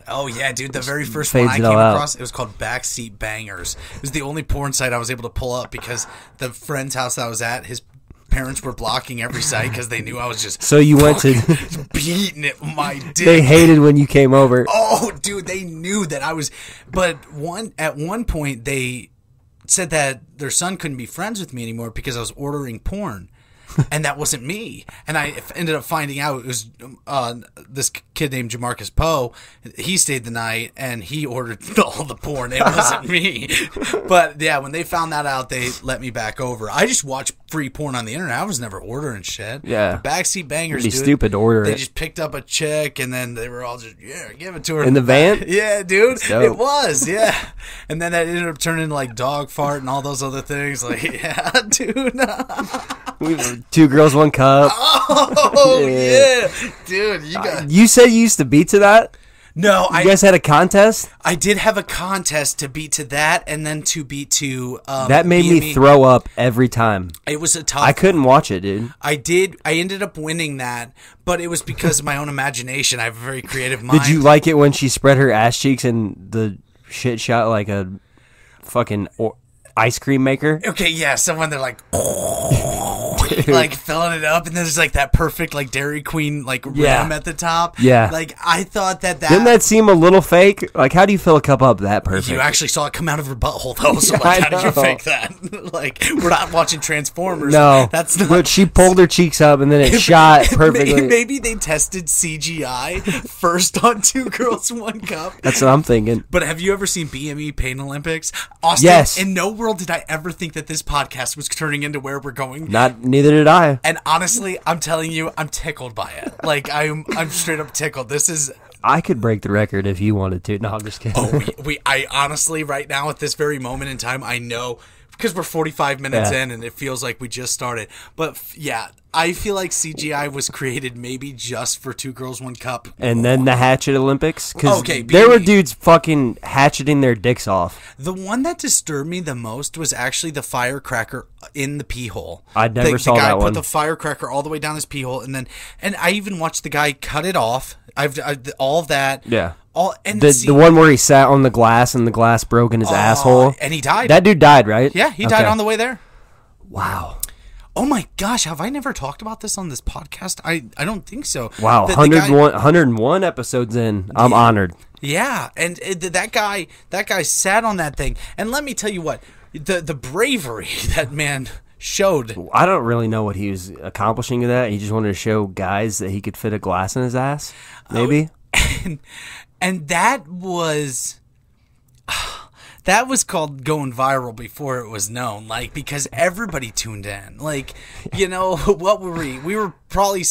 Oh yeah, dude! The very first Fades one I it came all out. across, it was called Backseat Bangers. It was the only porn site I was able to pull up because the friend's house that I was at, his parents were blocking every site because they knew I was just So you went to... beating it with my dick. They hated when you came over. Oh, dude, they knew that I was. But at one point they said that their son couldn't be friends with me anymore because I was ordering porn. And that wasn't me. And I ended up finding out it was this kid named Jamarcus Poe. He stayed the night, and he ordered all the porn. It wasn't me. But, yeah, when they found that out, they let me back over. I just watched free porn on the internet. I was never ordering shit. Yeah. The Backseat Bangers, It'd be dude, stupid to order They it. just picked up a chick, and then they were all just, give it to her. In the van? Yeah, dude. dope. It was, yeah. And then that ended up turning into, like, dog fart and all those other things. Like, yeah, dude. Two girls, one cup. Oh yeah, dude, you got. You said you used to beat to that? No, You guys had a contest? I did have a contest to beat to that, and then to beat to That made me BME. throw up every time. It was a tough. I couldn't watch it, dude. I ended up winning that, but it was because of my own imagination. I have a very creative mind. Did you like it when she spread her ass cheeks and the shit shot like a fucking ice cream maker? Okay, yeah. Someone they're like, like filling it up, and there's like that perfect like Dairy Queen like Yeah. rim at the top. Yeah. Like I thought that. Didn't that seem a little fake? Like, how do you fill a cup up that perfect? You actually saw it come out of her butthole, though. So, Yeah, like, I how do you know. fake that? Like, we're not watching Transformers. No, that's not. But she pulled her cheeks up and then it shot perfectly. Maybe they tested CGI first on Two Girls, One Cup. That's what I'm thinking. But have you ever seen BME Pain Olympics? Austin, Yes. in no world did I ever think that this podcast was turning into where we're going. Neither did I. And honestly, I'm telling you, I'm tickled by it. Like, I'm straight up tickled. This is... I could break the record if you wanted to. No, I'm just kidding. Oh, I honestly, right now, at this very moment in time, I know, because we're 45 minutes in and it feels like we just started. But yeah, I feel like CGI was created maybe just for Two Girls, One Cup. And then the Hatchet Olympics. Because Okay, there were BME. dudes fucking hatcheting their dicks off. The one that disturbed me the most was actually the firecracker in the pee hole. I never saw the guy that put one. the firecracker all the way down his pee hole, and I even watched the guy cut it off. I've all of that. Yeah. And The one where he sat on the glass and the glass broke in his asshole. and he died. That dude died, right? Yeah, he died on the way there. Wow. Oh my gosh, have I never talked about this on this podcast? I don't think so. Wow. The guy- 101 episodes in. I'm honored. Yeah, and that guy sat on that thing, and let me tell you what, the bravery that man showed. I don't really know what he was accomplishing with that. He just wanted to show guys that he could fit a glass in his ass. Maybe. And that was called going viral before it was known, like, because everybody tuned in. Like, what were we? We were probably,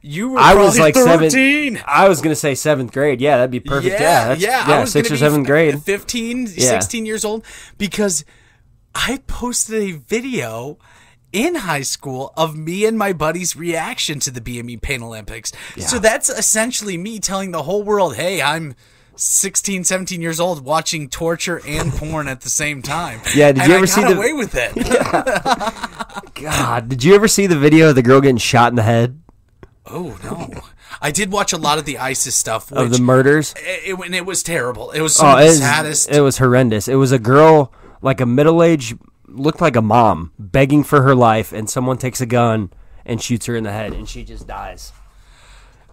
you were I probably was like 13. I was going to say 7th grade. Yeah, that'd be perfect. Yeah, I was 6th or 7th grade. 15, 16 years old, because I posted a video in high school of me and my buddy's reaction to the BME Pain Olympics. Yeah. So that's essentially me telling the whole world, hey, I'm 16, 17 years old watching torture and porn at the same time. Yeah, did you ever I see got the away with it? God, did you ever see the video of the girl getting shot in the head? Oh, no. I did watch a lot of the ISIS stuff. Of the murders? It was terrible. It was some of the saddest. It was horrendous. It was a girl, like a middle-aged, looked like a mom, begging for her life, and someone takes a gun and shoots her in the head, and she just dies.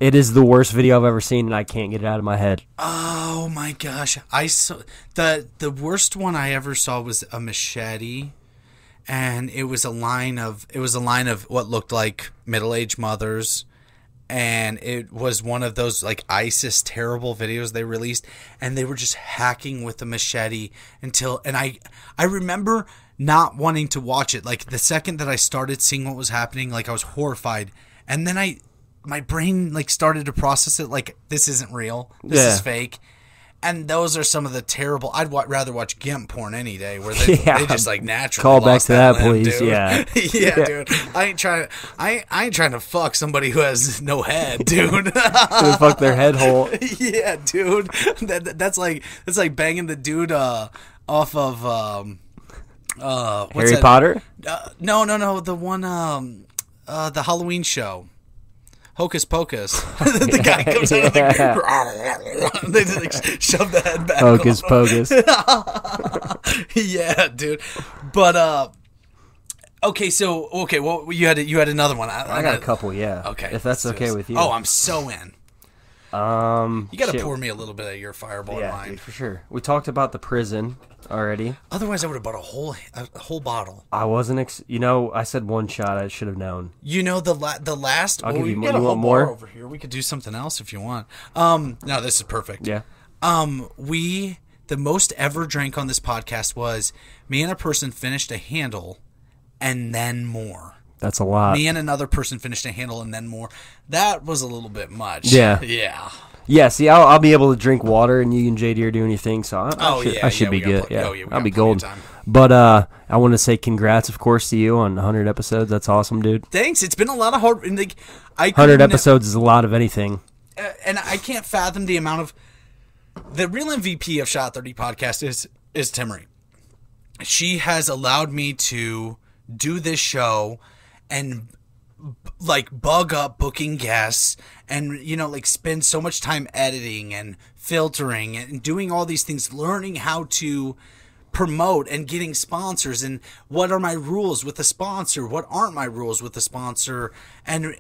It is the worst video I've ever seen, and I can't get it out of my head. Oh my gosh! I saw the worst one I ever saw was a machete, and it was a line of what looked like middle-aged mothers, and it was one of those like ISIS terrible videos they released, and they were just hacking with a machete and I remember not wanting to watch it. Like, the second that I started seeing what was happening, like, I was horrified, and then my brain like started to process it like, this isn't real, this is fake, And those are some of the terrible. I'd rather watch gimp porn any day, where they just like naturally call back lost to that, limb, please. dude. Yeah, yeah, dude. I ain't trying to fuck somebody who has no head, dude. fuck their head hole. Yeah, dude. That's like banging the dude off of what's Harry that? Potter. No. The one the Halloween show. Hocus Pocus. The guy comes out of the they just like shove the head back. Hocus Pocus. Yeah, dude. But okay, well you had another one. I got a couple, yeah. Okay. If that's okay with you. Oh, I'm so in. You got to shit. pour me a little bit of your fireball in Yeah, mine. dude, for sure. We talked about the prison already. Otherwise, I would have bought a whole bottle. I wasn't, I said one shot. I should have known. You know the last. I'll give you more. got a You whole want more? bar over here. We could do something else if you want. No, this is perfect. Yeah. The most ever drank on this podcast was me and a person finished a handle, and then more. That's a lot. Me and another person finished a handle, and then more. That was a little bit much. Yeah. Yeah. Yeah, see, I'll be able to drink water, and you and JD are doing your thing, so I should be good. We I'll got be plenty of golden. time. But I want to say congrats, of course, to you on 100 episodes. That's awesome, dude. Thanks. It's been a lot of hard. And 100 episodes is a lot of anything. And I can't fathom the amount of. The real MVP of Shot 30 podcast is Timmery. She has allowed me to do this show and like bug up booking guests and like spend so much time editing and filtering and doing all these things, learning how to promote and getting sponsors and what are my rules with a sponsor, what aren't my rules with a sponsor, and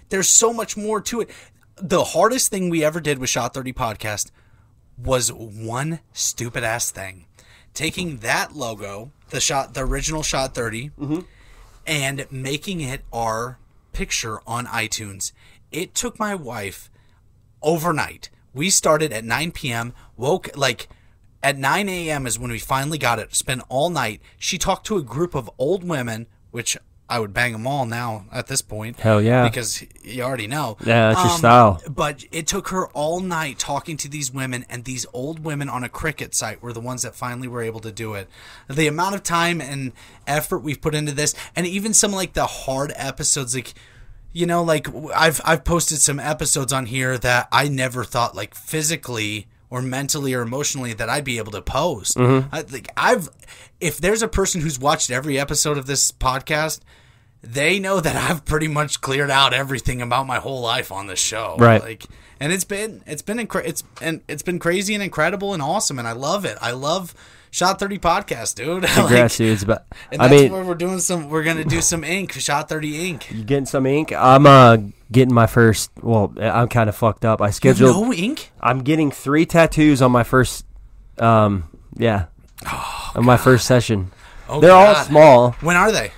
there's so much more to it. The hardest thing we ever did with Shot 30 podcast was one stupid ass thing. Taking that logo, the original Shot 30, and making it our picture on iTunes. It took my wife overnight. We started at 9 p.m., at 9 a.m. is when we finally got it. Spent all night. She talked to a group of old women, which I would bang them all now at this point. Hell yeah. Because you already know. Yeah, that's your style. But it took her all night talking to these women, and these old women on a cricket site were the ones that finally were able to do it. The amount of time and effort we've put into this, and even some like the hard episodes, I've posted some episodes on here that I never thought like physically or mentally or emotionally that I'd be able to post. If there's a person who's watched every episode of this podcast, they know that I've pretty much cleared out everything about my whole life on this show. Right. And it's been crazy and incredible and awesome, and I love it. I love Shot 30 podcast, dude. Congrats, dude. And that's where we're gonna do some ink, Shot 30 ink. You getting some ink? I'm getting my first. Well, I'm kind of fucked up. I scheduled. No ink. I'm getting 3 tattoos on my first. My first session. Oh, They're God. all small. When are they?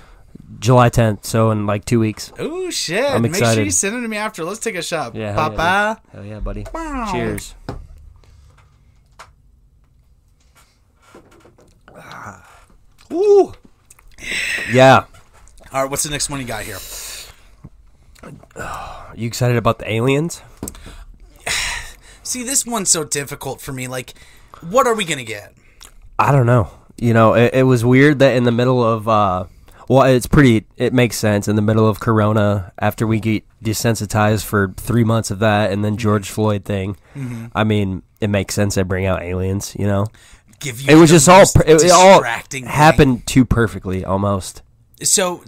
July 10th, so in like 2 weeks. Oh shit! I'm Make sure excited. you send them to me after. Let's take a shot. Yeah, Papa. Hell yeah, buddy. Wow. Cheers. Ooh. Yeah. All right, what's the next one you got here? You excited about the aliens? See, this one's so difficult for me. Like, what are we gonna get? I don't know. It was weird that in the middle of it makes sense in the middle of Corona, after we get desensitized for 3 months of that, and then George Floyd thing. Mm-hmm. I mean, it makes sense they bring out aliens. Give you It was the just all most it all distracting thing. happened too perfectly, almost. So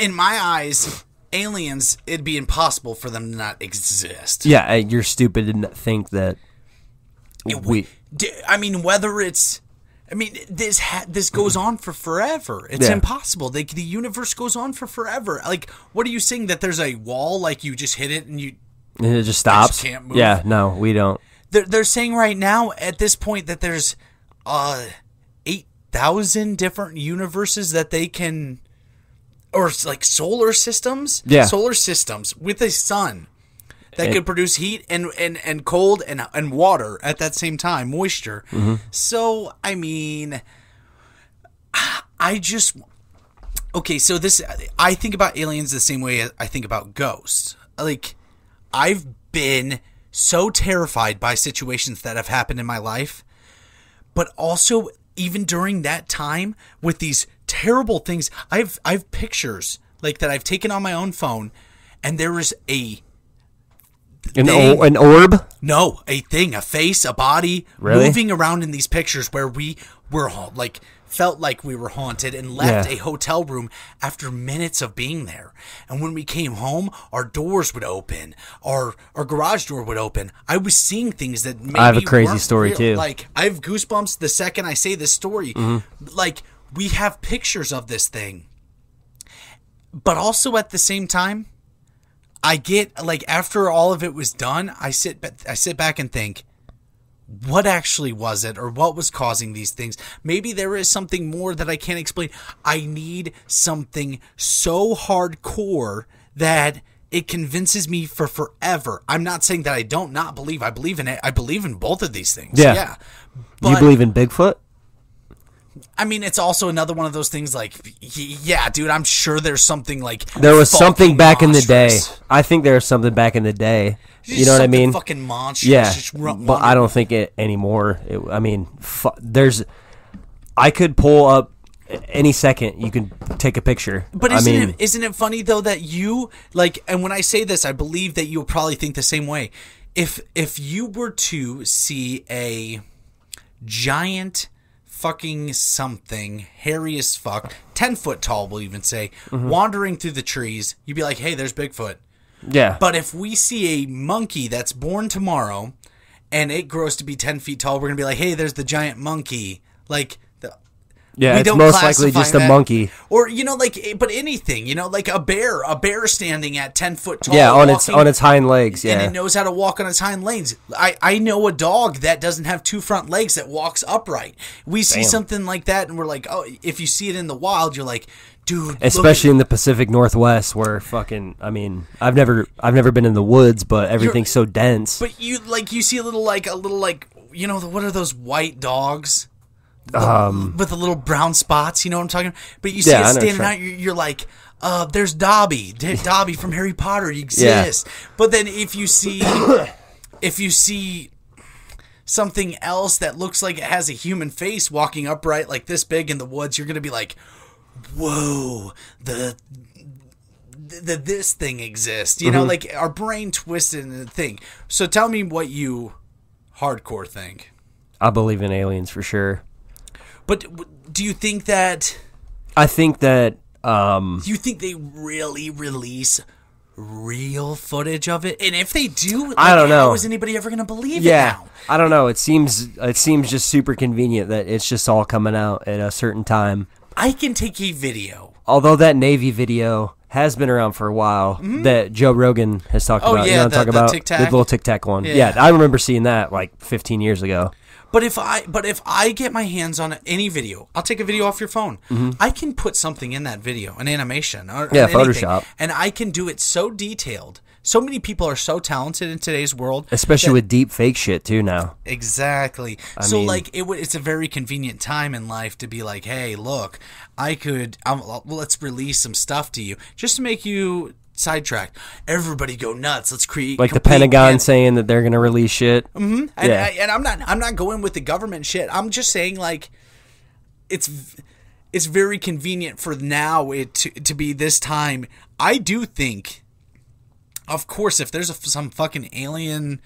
in my eyes, aliens, it'd be impossible for them to not exist. Yeah, you're stupid to think that this goes on for forever. It's Yeah. impossible. The universe goes on for forever. Like, what are you saying, that there's a wall, like you just hit it and it just stops. can't move? Yeah, no, we don't. They're saying right now at this point that there's 8,000 different universes that they can, or like solar systems. Yeah. Solar systems with a sun that could produce heat and cold and water at that same time, moisture. Mm-hmm. So, I mean, I think about aliens the same way I think about ghosts. Like, I've been so terrified by situations that have happened in my life, but also even during that time with these terrible things, I've pictures like that I've taken on my own phone, and there is an orb? No, a thing, a face, a body moving around in these pictures where we were like felt like we were haunted and left a hotel room after minutes of being there. And when we came home, our doors would open, our garage door would open. I was seeing things that maybe I have a crazy weren't story real. too. Like, I have goosebumps the second I say this story. Like, we have pictures of this thing. But also at the same time, I get, like, after all of it was done, I sit back and think, what actually was it, or what was causing these things? Maybe there is something more that I can't explain. I need something so hardcore that it convinces me for forever. I'm not saying that I don't not believe. I believe in it. I believe in both of these things. Yeah. But, you believe in Bigfoot? I mean, it's also another one of those things like, yeah, dude, I'm sure there's something like... There was something back in the day. I think there was something back in the day. You know what I mean? Fucking monstrous. Yeah, but I don't think it anymore. I could pull up any second. You can take a picture. But isn't it funny though that you like? And when I say this, I believe that you'll probably think the same way. If you were to see a giant fucking something, hairy as fuck, 10 foot tall, we'll even say, wandering through the trees, you'd be like, hey, there's Bigfoot. Yeah. But if we see a monkey that's born tomorrow and it grows to be 10 feet tall, we're going to be like, hey, there's the giant monkey. Like, it's most likely just a monkey. Or, but anything, like a bear standing at 10 foot tall. Yeah, on its hind legs, yeah. And it knows how to walk on its hind legs. I know a dog that doesn't have two front legs that walks upright. We see something like that and we're like, oh, if you see it in the wild, you're like, dude. Especially in the Pacific Northwest where I've never been in the woods, but everything's so dense. But you see a little, what are those white dogs? With the little brown spots, you know what I'm talking about? But you see it standing out, you're like, there's Dobby. Dobby from Harry Potter exists. Yeah. But then if you see something else that looks like it has a human face walking upright like this big in the woods, you're going to be like, whoa, this thing exists. You know, like our brain twisted in the thing. So tell me what you hardcore think. I believe in aliens for sure. But do you think that... I think that... do you think they really release real footage of it? And if they do, I don't know. How is anybody ever going to believe it now? I don't know. It seems just super convenient that it's just all coming out at a certain time. I can take a video. Although that Navy video has been around for a while that Joe Rogan has talked about. Yeah, you know what I'm talking about? Tic-tac? The little Tic Tac one. Yeah, I remember seeing that like 15 years ago. But if I get my hands on any video, I'll take a video off your phone. I can put something in that video, an animation, or Photoshop, and I can do it so detailed. So many people are so talented in today's world, especially with deep fake shit too now. Exactly. It's a very convenient time in life to be like, hey, look, let's release some stuff to you just to make you sidetracked. Everybody go nuts. Let's create like the Pentagon saying that they're going to release shit. And I'm not going with the government shit. I'm just saying like it's very convenient for now to be this time. I do think, of course, if there's some fucking alien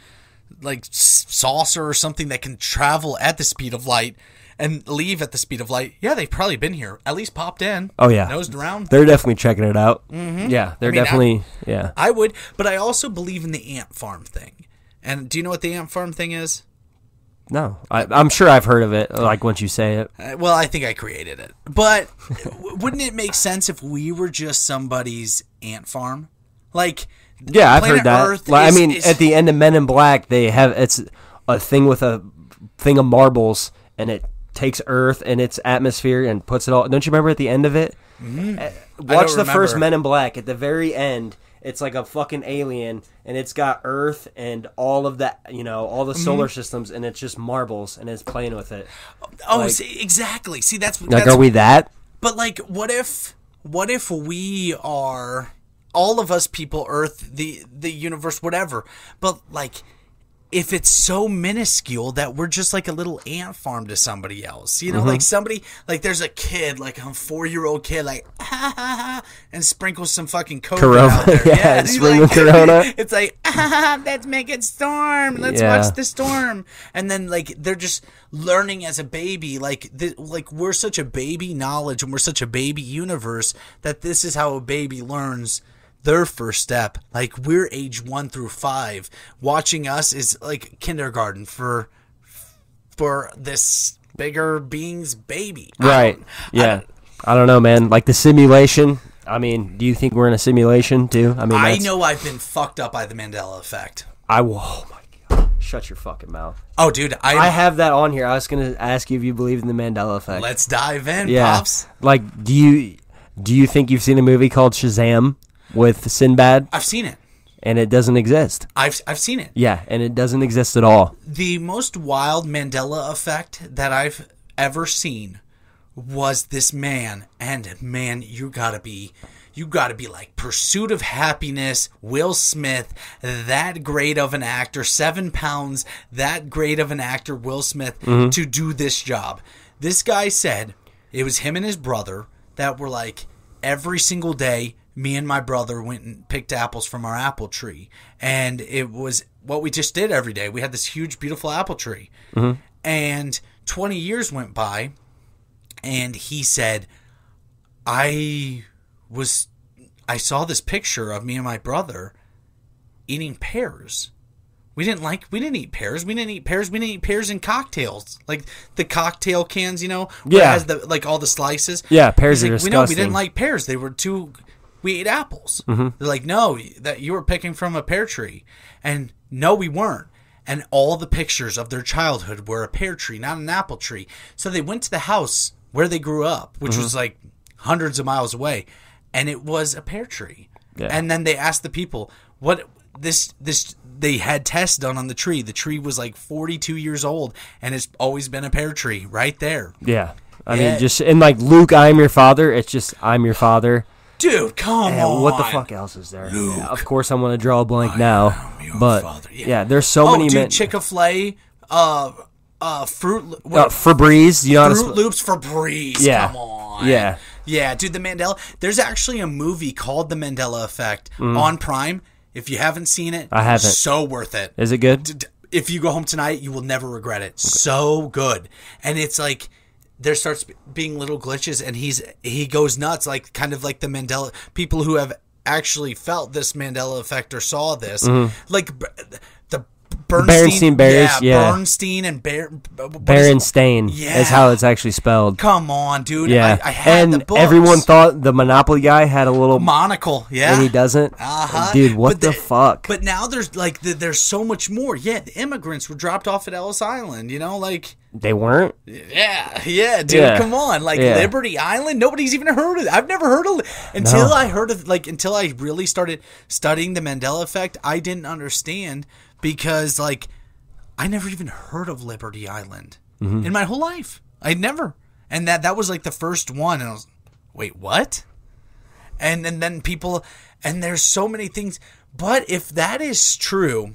like saucer or something that can travel at the speed of light and leave at the speed of light, yeah, they've probably been here. At least popped in. Oh, yeah. Nosed around. They're definitely checking it out. Yeah, they're definitely, yeah. I would, but I also believe in the ant farm thing. And do you know what the ant farm thing is? No. I'm sure I've heard of it, like, once you say it. Well, I think I created it. But wouldn't it make sense if we were just somebody's ant farm? Like, yeah, I've heard that. At the end of Men in Black, it's a thing with a thing of marbles, and it takes Earth and its atmosphere and puts it all. Don't you remember at the end of it? Watch the first Men in Black. At the very end, it's like a fucking alien, and it's got Earth and all of that, all the solar systems, and it's just marbles, and it's playing with it. Oh, exactly. See, that's are we that? But like, what if we are all of us people, Earth, the universe, whatever, but like, if it's so minuscule that we're just like a little ant farm to somebody else, you know, like somebody, like there's a kid, like a 4-year-old kid, like, ha, ha, ha, and sprinkles some fucking COVID out there. Yeah, sprinkle like, Corona. It's like, let's make it storm. Let's watch the storm. And then, like, they're just learning as a baby. Like, we're such a baby knowledge and we're such a baby universe that this is how a baby learns their first step. Like, we're age 1 through 5. Watching us is like kindergarten for this bigger being's baby. Right. I don't know, man. Like the simulation. I mean, do you think we're in a simulation too? I mean, I know I've been fucked up by the Mandela effect. Oh my God. Shut your fucking mouth. Oh, dude. I have that on here. I was going to ask you if you believe in the Mandela effect. Let's dive in, Pops. Like, do you think you've seen a movie called Shazam with Sinbad? I've seen it. And it doesn't exist. I've seen it. Yeah, and it doesn't exist at all. The most wild Mandela effect that I've ever seen was this man. And man, you gotta be like Pursuit of Happiness, Will Smith, that great of an actor, 7 pounds, that great of an actor, Will Smith, to do this job. This guy said it was him and his brother that were like, every single day, me and my brother went and picked apples from our apple tree. And it was what we just did every day. We had this huge, beautiful apple tree. And 20 years went by, and he said, I saw this picture of me and my brother eating pears. We didn't eat pears. We didn't eat pears. We didn't eat pears in cocktails. Like the cocktail cans, you know? Where it has like all the slices. Yeah, pears are like, disgusting. We didn't like pears. They were we ate apples. They're like, no, that you were picking from a pear tree. And no, we weren't. And all the pictures of their childhood were a pear tree, not an apple tree. So they went to the house where they grew up, which was like hundreds of miles away, and it was a pear tree. Yeah. And then they asked the people, what this they had tests done on the tree. The tree was like 42 years old, and it's always been a pear tree right there. Yeah. I mean, just, and like Luke, I am your father. It's just, I'm your father. Dude, come on. What the fuck else is there? Luke, of course, I'm going to draw a blank now. But, yeah, there's so many... Dude, Chick-fil-A, Fruit... Febreze. You know Fruit Loops Febreze. Yeah. Come on. Yeah. Yeah, dude, the Mandela... There's actually a movie called The Mandela Effect on Prime. If you haven't seen it... I haven't. So worth it. Is it good? If you go home tonight, you will never regret it. Okay. So good. And it's like... There starts being little glitches, and he goes nuts, like kind of like the Mandela people who have actually felt this Mandela effect or saw this, like the Bernstein Bears, Bernstein and Berenstain is how it's actually spelled. Come on, dude. Yeah, I had the books. Everyone thought the Monopoly guy had a little monocle, and he doesn't. Dude, what the fuck? But now there's like there's so much more. Yeah, the immigrants were dropped off at Ellis Island. You know, like. They weren't? Yeah, dude, come on. Like, Liberty Island, nobody's even heard of it. I've never heard of it. Until I really started studying the Mandela effect, I didn't understand because, like, I never even heard of Liberty Island in my whole life. I'd never. And that was, like, the first one. And I was, wait, what? And then people, and there's so many things. But if that is true...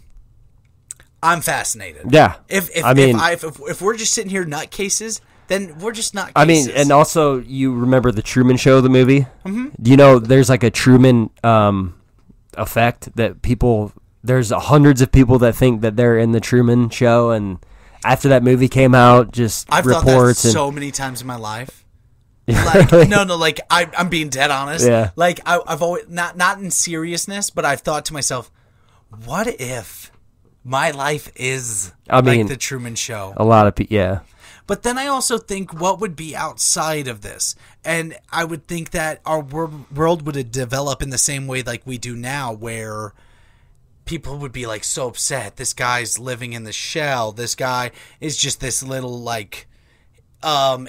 I'm fascinated. Yeah. If we're just sitting here nutcases, then we're just nutcases. I mean, and also, you remember the Truman Show, the movie? Mm-hmm. Do you know there's like a Truman effect that there's hundreds of people that think that they're in the Truman Show, and after that movie came out, I've reports. Thought that so many times in my life. Like, no, like, I'm being dead honest. Yeah. Like, I've always, not in seriousness, but I've thought to myself, what if... my life is like the Truman Show. A lot of people, yeah. But then I also think what would be outside of this. And I would think that our world would develop in the same way like we do now, where people would be like so upset. This guy's living in the shell. This guy is just this little like,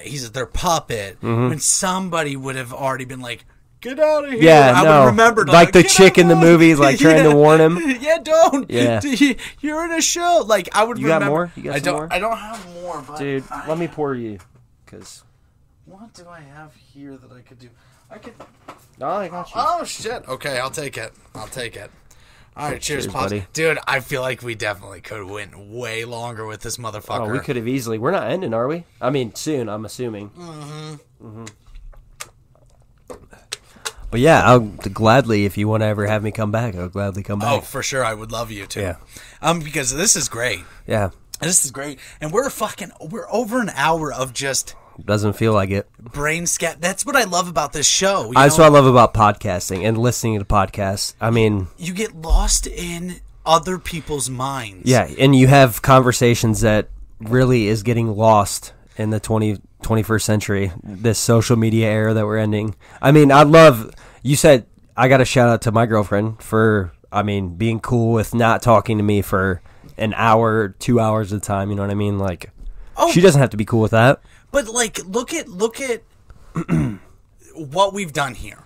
he's their puppet. When somebody would have already been like, get out of here. Yeah, I would remember. Like the chick in the movies, like trying to warn him. Yeah, don't. Yeah. You're in a show. Like, I would remember. Got more? You got some more? I don't have more, but. Dude, let me pour you. Because. What do I have here that I could do? No, I got you. Oh, shit. Okay, I'll take it. All right, cheers, Pops. buddy. Dude, I feel like we definitely could have went way longer with this motherfucker. Oh, we could have easily. We're not ending, are we? I mean, soon, I'm assuming. But yeah, I'll gladly, if you want to ever have me come back, I'll gladly come back. Oh, for sure. I would love you to. Yeah. Because this is great. Yeah. This is great. And we're over an hour of just Doesn't feel like it. brain scat. That's what I love about this show. That's what I love about podcasting and listening to podcasts. I mean, you get lost in other people's minds. yeah, and you have conversations that really is getting lost in the 21st century, this social media era that we're ending. I mean, you said, I got a shout out to my girlfriend for, being cool with not talking to me for an hour, 2 hours at a time, you know what I mean? Like, she doesn't have to be cool with that. But like, look at what we've done here.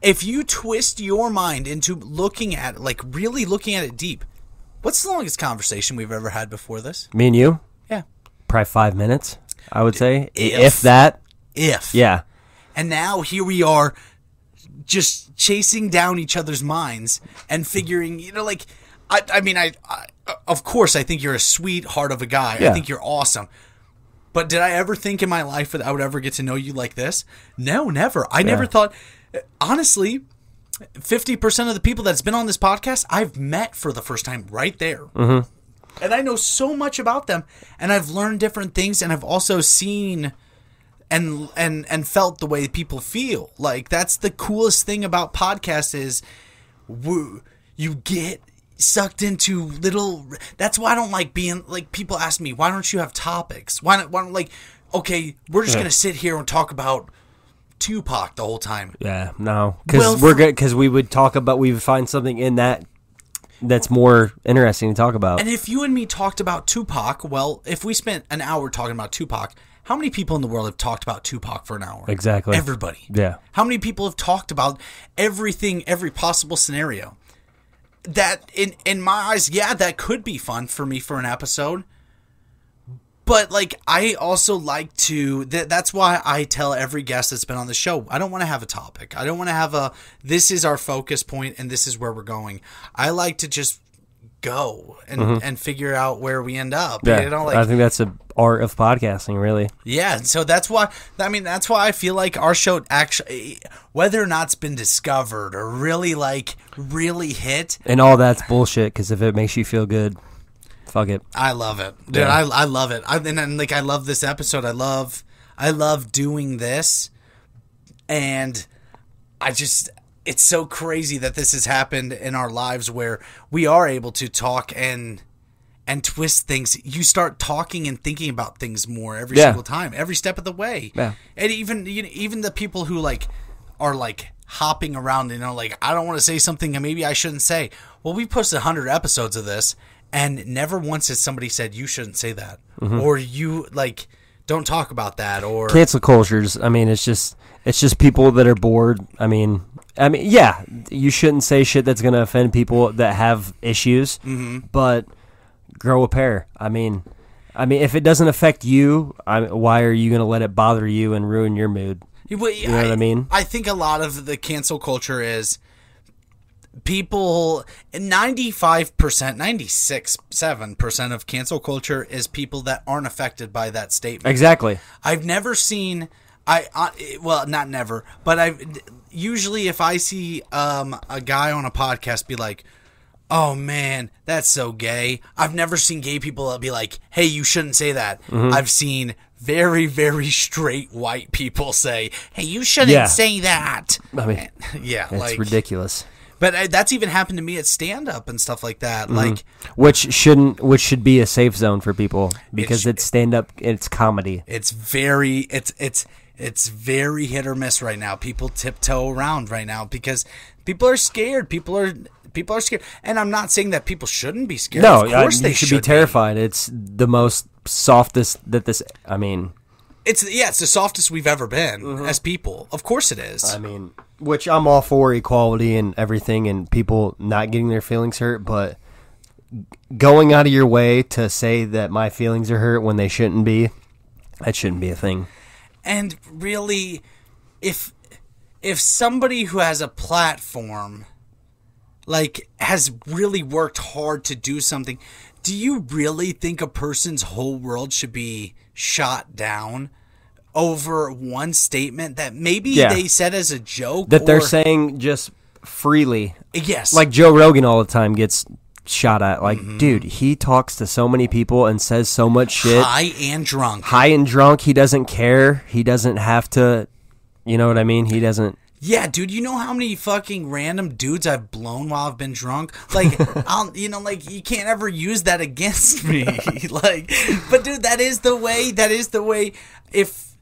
If you twist your mind into looking at it, like really looking at it deep, what's the longest conversation we've ever had before this? Me and you? Yeah. Probably 5 minutes, I would say. If that. If. Yeah. And now here we are just chasing down each other's minds and figuring, I of course, I think you're a sweetheart of a guy. Yeah. I think you're awesome. But did I ever think in my life that I would ever get to know you like this? No, never. I never thought, honestly, 50% of the people that's been on this podcast, I've met for the first time right there. Mm-hmm. And I know so much about them, and I've learned different things, and I've also seen and felt the way people feel. Like, that's the coolest thing about podcasts is you get sucked into little. That's why I don't like being like, people ask me, why don't you have topics? Why don't like, okay, we're just gonna sit here and talk about Tupac the whole time. Yeah, no, because we're good. Because we would find something in that's more interesting to talk about. And if you and me talked about Tupac, well, if we spent an hour talking about Tupac, how many people in the world have talked about Tupac for an hour? Exactly. Everybody. Yeah. How many people have talked about everything, every possible scenario? That, in my eyes, yeah, that could be fun for me for an episode. But, like, I also like to... That's why I tell every guest that's been on the show, I don't want to have a topic. I don't want to have this is our focus point and this is where we're going. I like to just go and figure out where we end up. Yeah, I think that's the art of podcasting, really. Yeah, so that's why I feel like our show actually, whether or not it's been discovered or really hit. And all that's bullshit, because if it makes you feel good, fuck it. I love it, dude. Yeah. I love it. I love this episode. I love doing this, and it's so crazy that this has happened in our lives where we are able to talk and twist things. You start talking and thinking about things more every single time, every step of the way. Yeah. And even the people who are hopping around, I don't want to say something and maybe I shouldn't say. Well, we posted 100 episodes of this, and never once has somebody said you shouldn't say that, or you don't talk about that, or cancel cultures. I mean, it's just people that are bored. I mean, yeah, you shouldn't say shit that's gonna offend people that have issues, but grow a pair. I mean, if it doesn't affect you, why are you gonna let it bother you and ruin your mood? You know what I mean? I think a lot of the cancel culture is people. 95%, 96.7% of cancel culture is people that aren't affected by that statement. Exactly. I've never seen. Well, not never, but usually if I see a guy on a podcast be like, "Oh man, that's so gay," I've never seen gay people that be like, "Hey, you shouldn't say that." I've seen very, very straight white people say, "Hey, you shouldn't say that." I mean, it's ridiculous. But that's even happened to me at stand-up and stuff like that. Which should be a safe zone for people, because it's stand-up, it's comedy. It's very hit or miss right now. People tiptoe around right now because people are scared. People are scared, and I'm not saying that people shouldn't be scared. No, of course they should be terrified. It's the most softest that this. I mean, it's the softest we've ever been as people. Of course it is. I mean, which I'm all for equality and everything, and people not getting their feelings hurt, but going out of your way to say that my feelings are hurt when they shouldn't be, that shouldn't be a thing. And really, if somebody who has a platform like, has really worked hard to do something, do you really think a person's whole world should be shot down over one statement that maybe they said as a joke? That they're saying just freely. Yes. Like Joe Rogan all the time gets shot at. Like, dude, he talks to so many people and says so much shit. High and drunk. High and drunk. He doesn't care. He doesn't have to, you know what I mean? He doesn't. Yeah, dude, you know how many fucking random dudes I've blown while I've been drunk? Like, you can't ever use that against me. Like, but dude, that is the way, if,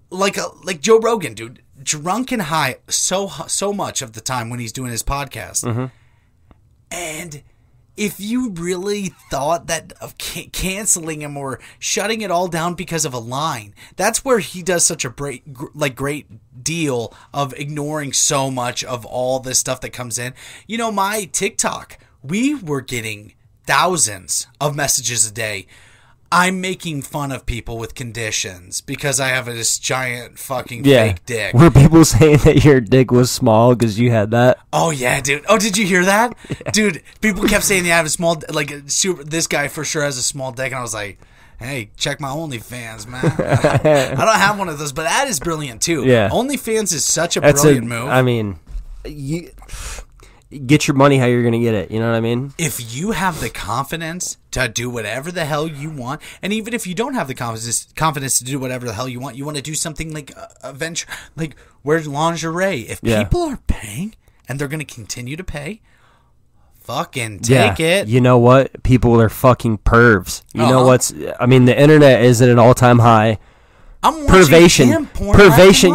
like Joe Rogan, dude, drunk and high so much of the time when he's doing his podcast. And if you really thought that of canceling him or shutting it all down because of a line, that's where he does such a great deal of ignoring so much of all this stuff that comes in. You know, my TikTok, we were getting thousands of messages a day. I'm making fun of people with conditions because I have this giant fucking fake dick. Were people saying that your dick was small because you had that? Oh, yeah, dude. Oh, did you hear that? Yeah. Dude, people kept saying, I have a small, this guy for sure has a small dick. And I was like, hey, check my OnlyFans, man. I don't have one of those, but that is brilliant, too. Yeah. OnlyFans is such a brilliant move. I mean, you get your money how you're going to get it. You know what I mean? If you have the confidence to do whatever the hell you want, and even if you don't have the confidence to do whatever the hell you want to do something like a venture, like wear lingerie. If people are paying and they're going to continue to pay, fucking take it. You know what? People are fucking pervs. You know the internet is at an all-time high. I'm Pervation.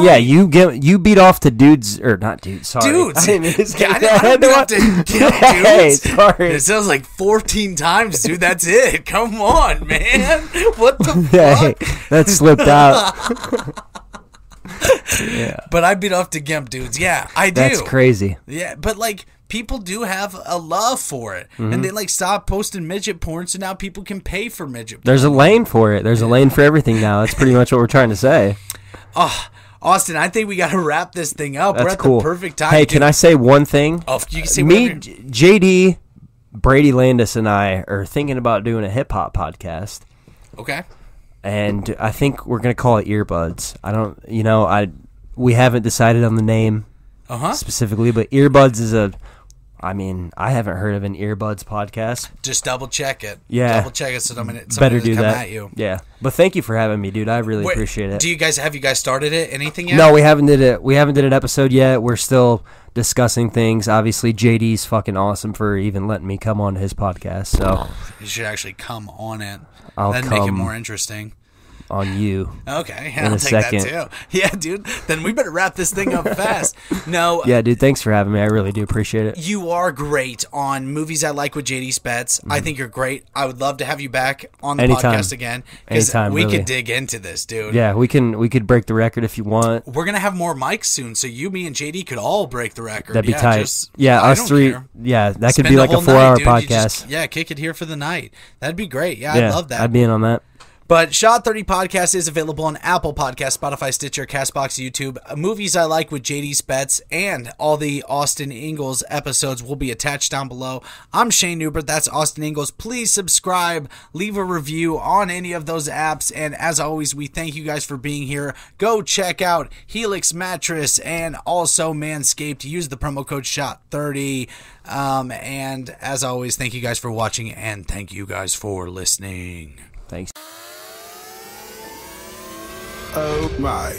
Yeah, you beat off to dudes, or not dudes, sorry. Dudes. I didn't beat off to dudes. Hey, sorry. It sounds like 14 times, dude. That's it. Come on, man. What the fuck? Hey, that slipped out. Yeah. But I beat off to gimp dudes. Yeah, I do. That's crazy. Yeah, but like, people do have a love for it. And they stop posting midget porn, so now people can pay for midget porn. There's a lane for it. There's a lane for everything now. That's pretty much what we're trying to say. Oh, Austin, I think we got to wrap this thing up. That's we're at cool. The perfect time. Hey, can I say one thing? Oh, you can say Me, JD, Brady Landis, and I are thinking about doing a hip-hop podcast. Okay. And I think we're going to call it Earbuds. We haven't decided on the name specifically, but Earbuds is I haven't heard of an Earbuds podcast. Just double check it. Yeah. Double check it so somebody better do come that. at you. Yeah. But thank you for having me, dude. I really appreciate it. Have you guys started it? Anything yet? No, we haven't did an episode yet. We're still discussing things. Obviously, JD's fucking awesome for even letting me come on his podcast. So you should actually come on it. That'd make it more interesting. On you. Okay, I'll take that too. Yeah, dude. Then we better wrap this thing up fast. No. Yeah, dude. Thanks for having me. I really do appreciate it. You are great on Movies I Like with JD Spets. I think you're great. I would love to have you back on the podcast again because we could dig into this, dude. Yeah, we could break the record if you want. We're gonna have more mics soon, so you, me, and JD could all break the record. That'd be tight. Us three. Care. Yeah, that could be like a 4-hour podcast. Kick it here for the night. That'd be great. Yeah, I'd love that. I'd be in on that. But Shot 30 Podcast is available on Apple Podcasts, Spotify, Stitcher, CastBox, YouTube. Movies I Like with JD Spets and all the Austin Ingels episodes will be attached down below. I'm Shane Newbert. That's Austin Ingels. Please subscribe, leave a review on any of those apps. And as always, we thank you guys for being here. Go check out Helix Mattress and also Manscaped. Use the promo code SHOT30. And as always, thank you guys for watching and thank you guys for listening. Thanks. Oh my.